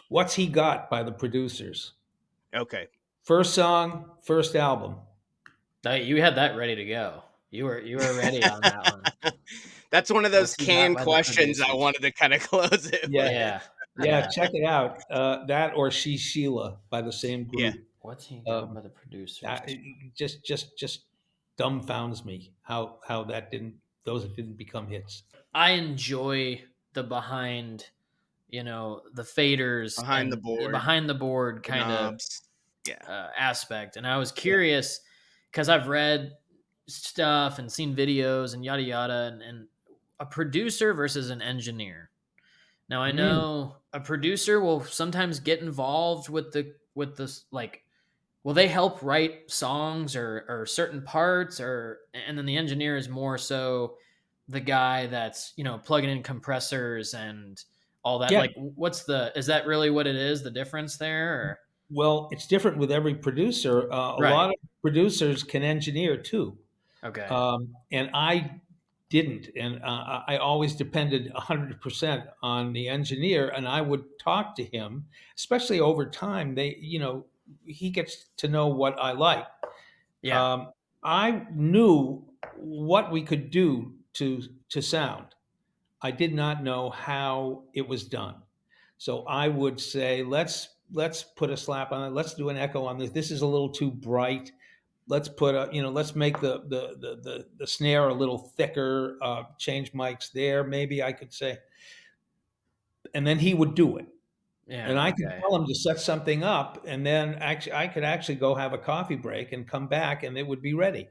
[SPEAKER 3] What's He Got by the Producers.
[SPEAKER 2] Okay.
[SPEAKER 3] First song, first album.
[SPEAKER 1] You had that ready to go. You were ready on that one.
[SPEAKER 2] That's one of those
[SPEAKER 1] What's he got
[SPEAKER 2] canned
[SPEAKER 1] by the
[SPEAKER 2] questions I
[SPEAKER 1] producers?
[SPEAKER 2] wanted to kind of close it
[SPEAKER 3] Yeah,
[SPEAKER 2] with.
[SPEAKER 1] Yeah,
[SPEAKER 3] yeah.
[SPEAKER 1] yeah.
[SPEAKER 3] Check it out. That or She's Sheila by the same
[SPEAKER 2] Yeah.
[SPEAKER 3] group.
[SPEAKER 1] What's he got
[SPEAKER 3] Um,
[SPEAKER 1] by the producers?
[SPEAKER 3] just dumbfounds me how those didn't become hits.
[SPEAKER 1] I enjoy the the faders
[SPEAKER 2] Behind the
[SPEAKER 1] and the
[SPEAKER 2] board,
[SPEAKER 1] behind the board
[SPEAKER 2] the
[SPEAKER 1] kind of
[SPEAKER 2] knobs. Yeah.
[SPEAKER 1] aspect. And I was
[SPEAKER 3] Yeah.
[SPEAKER 1] curious because I've read stuff and seen videos and yada yada, and a producer versus an engineer. Now I
[SPEAKER 3] Mm.
[SPEAKER 1] know a producer will sometimes get involved with this like will they help write songs or certain parts, or and then the engineer is more so the guy that's plugging in compressors and all that.
[SPEAKER 3] Yeah.
[SPEAKER 1] Like is that really what it is, the difference there, or?
[SPEAKER 3] Well, it's different with every producer. A
[SPEAKER 1] Right.
[SPEAKER 3] lot of producers can engineer too.
[SPEAKER 1] Okay.
[SPEAKER 3] And I didn't, and I always depended 100% on the engineer, and I would talk to him, especially over time. He gets to know what I like.
[SPEAKER 1] Yeah.
[SPEAKER 3] I knew what we could do to sound. I did not know how it was done. So I would say, let's put a slap on it. Let's do an echo on this. This is a little too bright. Let's make the snare a little thicker. Change mics there. Maybe I could say, and then he would do it, and
[SPEAKER 1] Yeah.
[SPEAKER 3] I could
[SPEAKER 1] Okay.
[SPEAKER 3] tell him to set something up, and then actually I could actually go have a coffee break and come back, and it would be ready.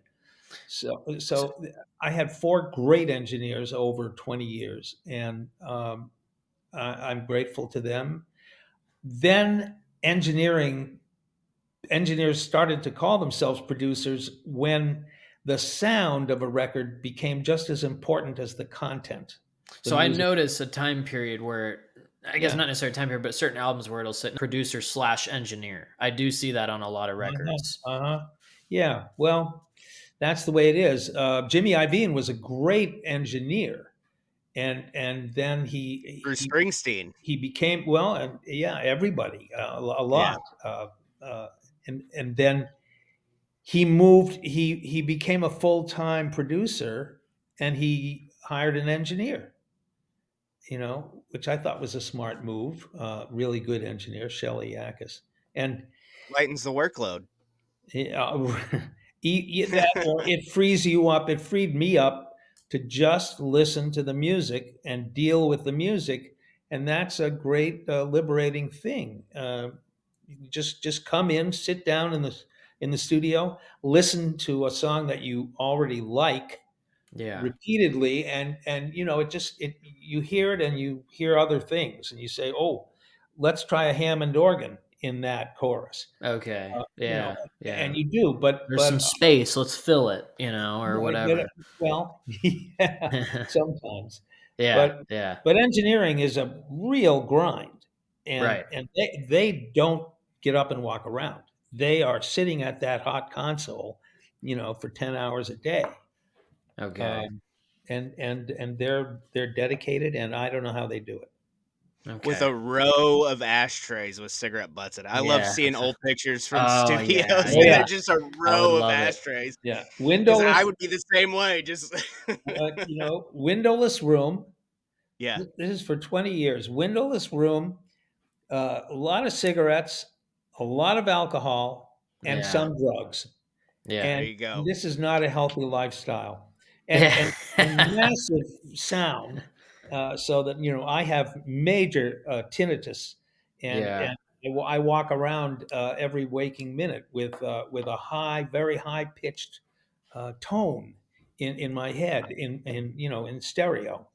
[SPEAKER 1] So,
[SPEAKER 3] So I had four great engineers over 20 years, and I'm grateful to them. Then engineering engineers started to call themselves producers when the sound of a record became just as important as the content, the
[SPEAKER 1] So I
[SPEAKER 3] music.
[SPEAKER 1] notice a time period where, I guess
[SPEAKER 3] Yeah.
[SPEAKER 1] not necessarily time period, but certain albums where it'll sit producer slash engineer. I do see that on a lot of
[SPEAKER 3] Uh-huh.
[SPEAKER 1] records.
[SPEAKER 3] Uh-huh. Yeah. Well, that's the way it is. Jimmy Iovine was a great engineer, and then
[SPEAKER 2] Bruce Springsteen.
[SPEAKER 3] he became, well, and yeah, everybody, a
[SPEAKER 2] Yeah.
[SPEAKER 3] lot, uh, and then he moved. He became a full time producer, and he hired an engineer. Which I thought was a smart move. Really good engineer, Shelley Yakis, and
[SPEAKER 2] Lightens the workload.
[SPEAKER 3] uh, that, or it frees you up. It freed me up to just listen to the music and deal with the music, and that's a great liberating thing. Just come in, sit down in the studio, listen to a song that you already like
[SPEAKER 1] Yeah.
[SPEAKER 3] repeatedly, and it you hear it and you hear other things and you say, oh, let's try a Hammond organ in that chorus.
[SPEAKER 1] Okay.
[SPEAKER 3] uh, you know
[SPEAKER 1] Yeah. Yeah.
[SPEAKER 3] and you do,
[SPEAKER 1] There's some space. Let's fill it, or
[SPEAKER 3] but
[SPEAKER 1] whatever.
[SPEAKER 3] well, yeah, sometimes,
[SPEAKER 1] Yeah.
[SPEAKER 3] but
[SPEAKER 1] Yeah.
[SPEAKER 3] engineering is a real grind, and
[SPEAKER 1] Right.
[SPEAKER 3] they don't get up and walk around. They are sitting at that hot console, for 10 hours a day.
[SPEAKER 1] Okay.
[SPEAKER 3] um, and they're dedicated, and I don't know how they do it.
[SPEAKER 2] With
[SPEAKER 1] Okay.
[SPEAKER 2] a row of ashtrays with cigarette butts in it. I love
[SPEAKER 1] Yeah.
[SPEAKER 2] seeing old pictures from
[SPEAKER 1] Oh yeah.
[SPEAKER 2] studios
[SPEAKER 3] Oh
[SPEAKER 2] and
[SPEAKER 1] Yeah.
[SPEAKER 3] yeah,
[SPEAKER 2] it's just a
[SPEAKER 1] I would
[SPEAKER 2] row of
[SPEAKER 1] love it.
[SPEAKER 2] ashtrays.
[SPEAKER 3] yeah.
[SPEAKER 2] Because I
[SPEAKER 3] Windowless,
[SPEAKER 2] would be the same way. Just
[SPEAKER 3] windowless room.
[SPEAKER 2] yeah.
[SPEAKER 3] This is for 20 years. Windowless room, a lot of cigarettes, a lot of alcohol, and
[SPEAKER 1] Yeah.
[SPEAKER 3] some drugs.
[SPEAKER 1] Yeah.
[SPEAKER 2] There
[SPEAKER 3] And
[SPEAKER 2] you go.
[SPEAKER 3] this is not a healthy lifestyle. And
[SPEAKER 1] Yeah.
[SPEAKER 3] massive sound, so that I have major tinnitus,
[SPEAKER 1] Yeah.
[SPEAKER 3] and I walk around every waking minute with a high, very high pitched tone in my head, in stereo.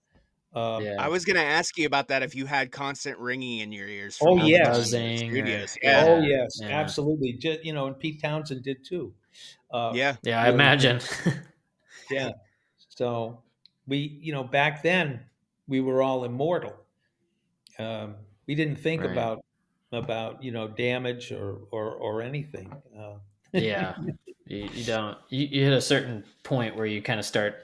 [SPEAKER 2] I
[SPEAKER 1] Yeah.
[SPEAKER 2] was gonna ask you about that if you had constant ringing in your ears
[SPEAKER 3] Oh
[SPEAKER 2] from all the time
[SPEAKER 3] yes,
[SPEAKER 2] in the
[SPEAKER 1] Buzzing or
[SPEAKER 2] studios. Yeah.
[SPEAKER 3] oh
[SPEAKER 1] yeah.
[SPEAKER 3] yes,
[SPEAKER 1] Yeah.
[SPEAKER 3] absolutely. Just, and Pete Townsend did too.
[SPEAKER 2] Yeah.
[SPEAKER 1] Yeah, I
[SPEAKER 3] Really,
[SPEAKER 1] imagine.
[SPEAKER 3] yeah. So we, back then we were all immortal. We didn't think
[SPEAKER 1] Right.
[SPEAKER 3] about damage or anything.
[SPEAKER 1] Yeah. You don't you hit a certain point where you kind of start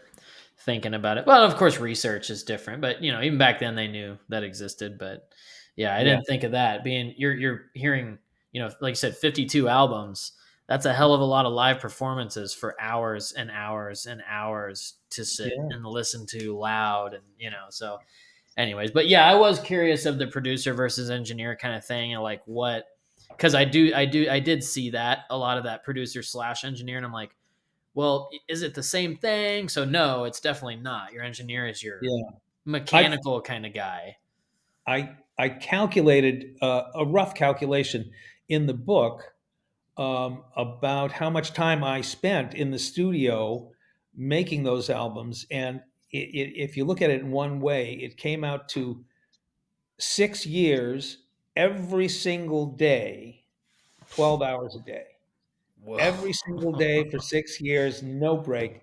[SPEAKER 1] thinking about it. Well, of course research is different, but even back then they knew that existed, but yeah, I
[SPEAKER 3] Yeah,
[SPEAKER 1] didn't think of that. Being you're hearing, like you said 52 albums. That's a hell of a lot of live performances for hours and hours and hours to sit
[SPEAKER 3] yeah.
[SPEAKER 1] and listen to loud, and so anyways, but yeah, I was curious of the producer versus engineer kind of thing, and like what, because I did see that a lot of that producer slash engineer, and I'm like, well, is it the same thing? So no, it's definitely not. Your engineer is your
[SPEAKER 3] Yeah. I
[SPEAKER 1] mechanical kind of guy.
[SPEAKER 3] I calculated a rough calculation in the book, about how much time I spent in the studio making those albums, and if you look at it in one way, it came out to 6 years, every single day, 12 hours a day, every single
[SPEAKER 1] Whoa.
[SPEAKER 3] day for 6 years, no break.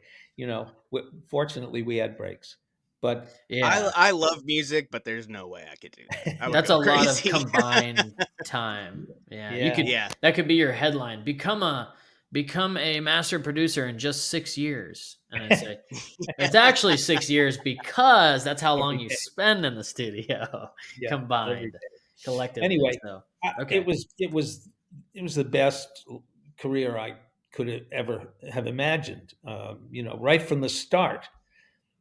[SPEAKER 3] Fortunately, we had breaks, but
[SPEAKER 1] Yeah,
[SPEAKER 2] I love music, but there's no way I could do that. I would
[SPEAKER 1] that's
[SPEAKER 2] go
[SPEAKER 1] a lot of
[SPEAKER 2] crazy.
[SPEAKER 1] combined time. Yeah, you
[SPEAKER 3] yeah,
[SPEAKER 1] could
[SPEAKER 2] Yeah.
[SPEAKER 1] that could be your headline. Become a master producer in just 6 years, and I say it's actually 6 years because that's how long
[SPEAKER 3] every
[SPEAKER 1] you
[SPEAKER 3] day,
[SPEAKER 1] spend in the studio
[SPEAKER 3] yeah, every
[SPEAKER 1] combined,
[SPEAKER 3] day.
[SPEAKER 1] collectively.
[SPEAKER 3] Anyway,
[SPEAKER 1] So
[SPEAKER 3] it
[SPEAKER 1] okay,
[SPEAKER 3] was the best career I could have ever have imagined. Right from the start.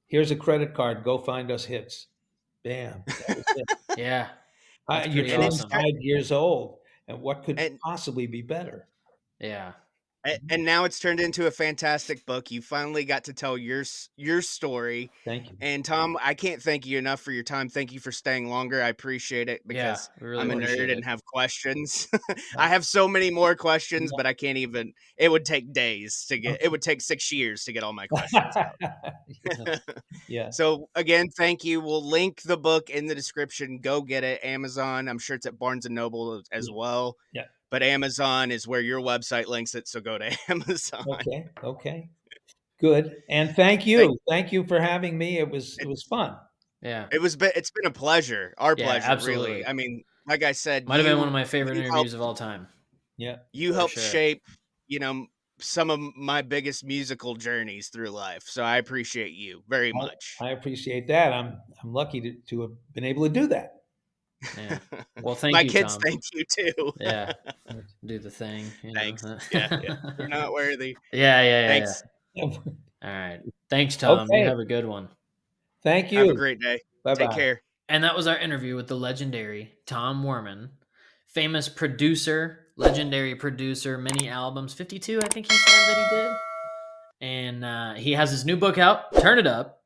[SPEAKER 3] Here's a credit card. Go find us hits. Bam. That was it.
[SPEAKER 1] yeah, that's
[SPEAKER 3] You're
[SPEAKER 1] pretty
[SPEAKER 2] And it's
[SPEAKER 3] 25
[SPEAKER 1] awesome.
[SPEAKER 3] years old, and what could
[SPEAKER 2] and
[SPEAKER 3] possibly be better?
[SPEAKER 1] Yeah,
[SPEAKER 2] And now it's turned into a fantastic book. You finally got to tell your story.
[SPEAKER 3] Thank you.
[SPEAKER 2] And Tom, I can't thank you enough for your time. Thank you for staying longer. I appreciate it
[SPEAKER 1] Yeah,
[SPEAKER 2] because
[SPEAKER 1] we really
[SPEAKER 2] I'm a
[SPEAKER 1] appreciate
[SPEAKER 2] nerd and
[SPEAKER 1] it.
[SPEAKER 2] have questions. I
[SPEAKER 3] Oh,
[SPEAKER 2] have so many more questions,
[SPEAKER 3] yeah.
[SPEAKER 2] but I can't even. It would take days to get. It would take 6 years to get all my questions
[SPEAKER 3] Yeah.
[SPEAKER 2] out.
[SPEAKER 3] Yeah.
[SPEAKER 2] So again, thank you. We'll link the book in the description. Go get it. Amazon. I'm sure it's at Barnes and Noble as
[SPEAKER 3] Yeah.
[SPEAKER 2] well.
[SPEAKER 3] Yeah.
[SPEAKER 2] But Amazon is where your website links it. So go to Amazon.
[SPEAKER 3] Okay. Okay. Good. And thank
[SPEAKER 2] Thank
[SPEAKER 3] you. Thank you for having me. It
[SPEAKER 2] it.
[SPEAKER 3] was fun.
[SPEAKER 1] Yeah.
[SPEAKER 2] It's been a pleasure. Our
[SPEAKER 1] Yeah,
[SPEAKER 2] pleasure, really.
[SPEAKER 1] absolutely.
[SPEAKER 2] I mean, like I said,
[SPEAKER 1] Might have been one of my favorite
[SPEAKER 2] you helped
[SPEAKER 1] interviews of all time.
[SPEAKER 3] Yeah.
[SPEAKER 2] you
[SPEAKER 1] For
[SPEAKER 2] helped
[SPEAKER 1] sure.
[SPEAKER 2] shape, you know, some of my biggest musical journeys through life. So I appreciate you very much.
[SPEAKER 3] I appreciate that. I'm lucky to have been able to do that.
[SPEAKER 1] Yeah. Well, thank
[SPEAKER 2] My
[SPEAKER 1] you,
[SPEAKER 2] kids
[SPEAKER 1] Tom.
[SPEAKER 2] thank you too.
[SPEAKER 1] Yeah. Do the thing,
[SPEAKER 2] Thanks. Yeah, yeah. You're not worthy.
[SPEAKER 1] Yeah.
[SPEAKER 2] Thanks.
[SPEAKER 3] Okay.
[SPEAKER 1] All right. Thanks, Tom. You have a good one.
[SPEAKER 3] Thank
[SPEAKER 2] Have a
[SPEAKER 3] you.
[SPEAKER 2] great day.
[SPEAKER 3] Bye
[SPEAKER 2] Take
[SPEAKER 3] bye.
[SPEAKER 2] care.
[SPEAKER 1] And that was our interview with the legendary Tom Werman, famous producer, legendary producer, many albums, 52, I think he said that he did. And he has his new book out, Turn It Up.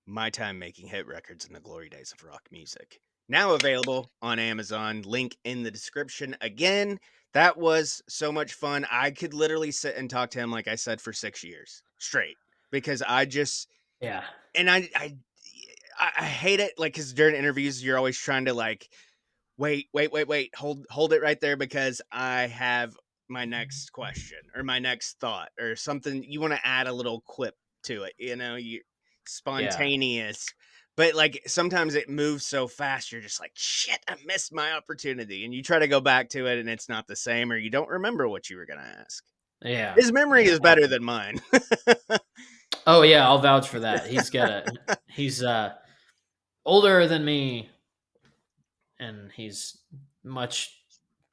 [SPEAKER 2] My Time Making Hit Records in the Glory Days of Rock Music. Now available on Amazon. Link in the description. Again, that was so much fun. I could literally sit and talk to him, like I said, for 6 years straight because I just
[SPEAKER 1] Yeah.
[SPEAKER 2] and I hate it, like, because during interviews you're always trying to like wait, hold it right there because I have my next question or my next thought or something. You want to add a little quip to it, you
[SPEAKER 1] Yeah.
[SPEAKER 2] spontaneous. But like sometimes it moves so fast, you're just like, shit, I missed my opportunity. And you try to go back to it and it's not the same, or you don't remember what you were gonna ask.
[SPEAKER 1] Yeah.
[SPEAKER 2] His memory
[SPEAKER 1] Yeah.
[SPEAKER 2] is better than mine.
[SPEAKER 1] Oh yeah, I'll vouch for that. He's older than me and he's much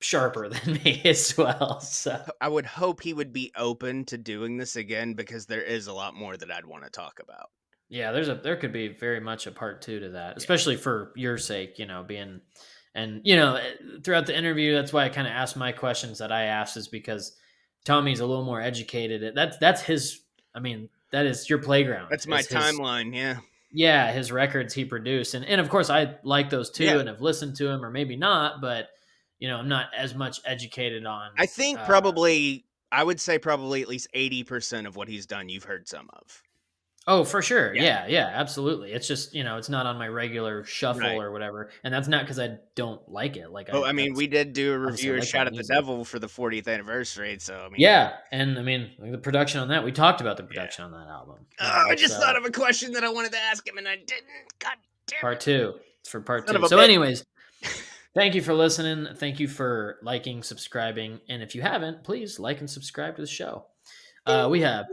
[SPEAKER 1] sharper than me as well. So
[SPEAKER 2] I would hope he would be open to doing this again because there is a lot more that I'd want to talk about.
[SPEAKER 1] yeah, there could be very much a part two to that,
[SPEAKER 2] Yeah.
[SPEAKER 1] especially for your sake, being and throughout the interview, that's why I kind of asked my questions that I asked is because Tommy's a little more educated. That's his. I mean, that is your playground.
[SPEAKER 2] That's my
[SPEAKER 1] Is his
[SPEAKER 2] timeline. Yeah.
[SPEAKER 1] yeah his records he produced, and of course I like those too,
[SPEAKER 2] Yeah.
[SPEAKER 1] and have listened to him, or maybe not, but I'm not as much educated on.
[SPEAKER 2] I think I would say probably at least 80% of what he's done, you've heard some of.
[SPEAKER 1] Oh, for sure.
[SPEAKER 2] Yeah.
[SPEAKER 1] Yeah, absolutely. It's just, it's not on my regular shuffle
[SPEAKER 2] Right.
[SPEAKER 1] or whatever. And that's not because I don't like it. Like
[SPEAKER 2] But I mean,
[SPEAKER 1] that's
[SPEAKER 2] we did do a
[SPEAKER 1] obviously I
[SPEAKER 2] review of
[SPEAKER 1] like that
[SPEAKER 2] Shout at the
[SPEAKER 1] music.
[SPEAKER 2] Devil for the 40th anniversary. So, I mean,
[SPEAKER 1] Yeah. And I mean, like the production on that, we talked about the
[SPEAKER 2] yeah.
[SPEAKER 1] production on that album.
[SPEAKER 2] I just thought of a question that I wanted to ask him and I didn't. God damn
[SPEAKER 1] Part
[SPEAKER 2] it.
[SPEAKER 1] two. It's for part
[SPEAKER 2] Son of
[SPEAKER 1] two.
[SPEAKER 2] a
[SPEAKER 1] So,
[SPEAKER 2] bitch.
[SPEAKER 1] anyways, thank you for listening. Thank you for liking, subscribing. And if you haven't, please like and subscribe to the show. We have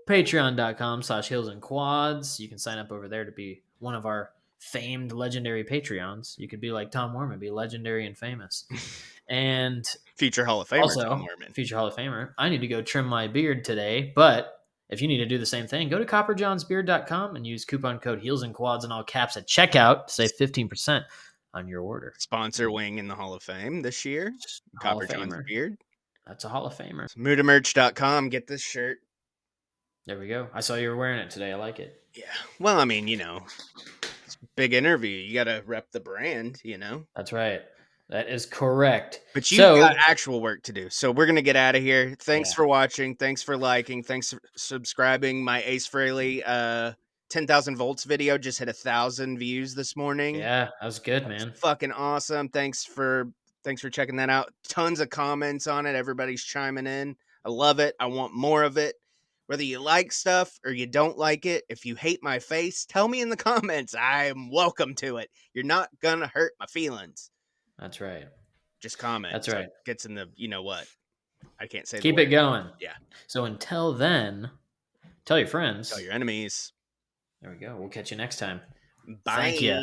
[SPEAKER 1] patreon.com/hills and quads. You can sign up over there to be one of our famed legendary Patreons. You could be like Tom Werman, be legendary and famous. And
[SPEAKER 2] Future Hall of Famer
[SPEAKER 1] also,
[SPEAKER 2] Tom Werman.
[SPEAKER 1] future Hall of Famer. I need to go trim my beard today, but if you need to do the same thing, go to copperjohnsbeard.com and use coupon code heels and quads in all caps at checkout to save 15% on your order.
[SPEAKER 2] Sponsor wing in the Hall of Fame this year.
[SPEAKER 1] Hall
[SPEAKER 2] Copper
[SPEAKER 1] of
[SPEAKER 2] John's
[SPEAKER 1] Famer.
[SPEAKER 2] beard.
[SPEAKER 1] That's a Hall of Famer.
[SPEAKER 2] Mudamerch.com. Get this shirt.
[SPEAKER 1] There we go. I saw you were wearing it today. I like it.
[SPEAKER 2] Yeah. Well, I mean, it's a big interview. You got to rep the brand,
[SPEAKER 1] That's right. That is correct.
[SPEAKER 2] But you've got actual work to do. So we're going to get out of here. Thanks for watching. Thanks for liking. Thanks for subscribing. My Ace Frehley 10,000 volts video just hit 1,000 views this morning.
[SPEAKER 1] Yeah, that was good, man.
[SPEAKER 2] Fucking awesome. Thanks for checking that out. Tons of comments on it. Everybody's chiming in. I love it. I want more of it. Whether you like stuff or you don't like it, if you hate my face, tell me in the comments. I am welcome to it. You're not going to hurt my feelings.
[SPEAKER 1] That's right.
[SPEAKER 2] Just comment.
[SPEAKER 1] That's
[SPEAKER 2] so
[SPEAKER 1] right.
[SPEAKER 2] It gets in the, what? I can't say
[SPEAKER 1] Keep
[SPEAKER 2] the
[SPEAKER 1] it going.
[SPEAKER 2] Yeah.
[SPEAKER 1] So until then, tell your friends.
[SPEAKER 2] Tell your enemies.
[SPEAKER 1] There we go. We'll catch you next time.
[SPEAKER 2] Bye.
[SPEAKER 1] Thank you.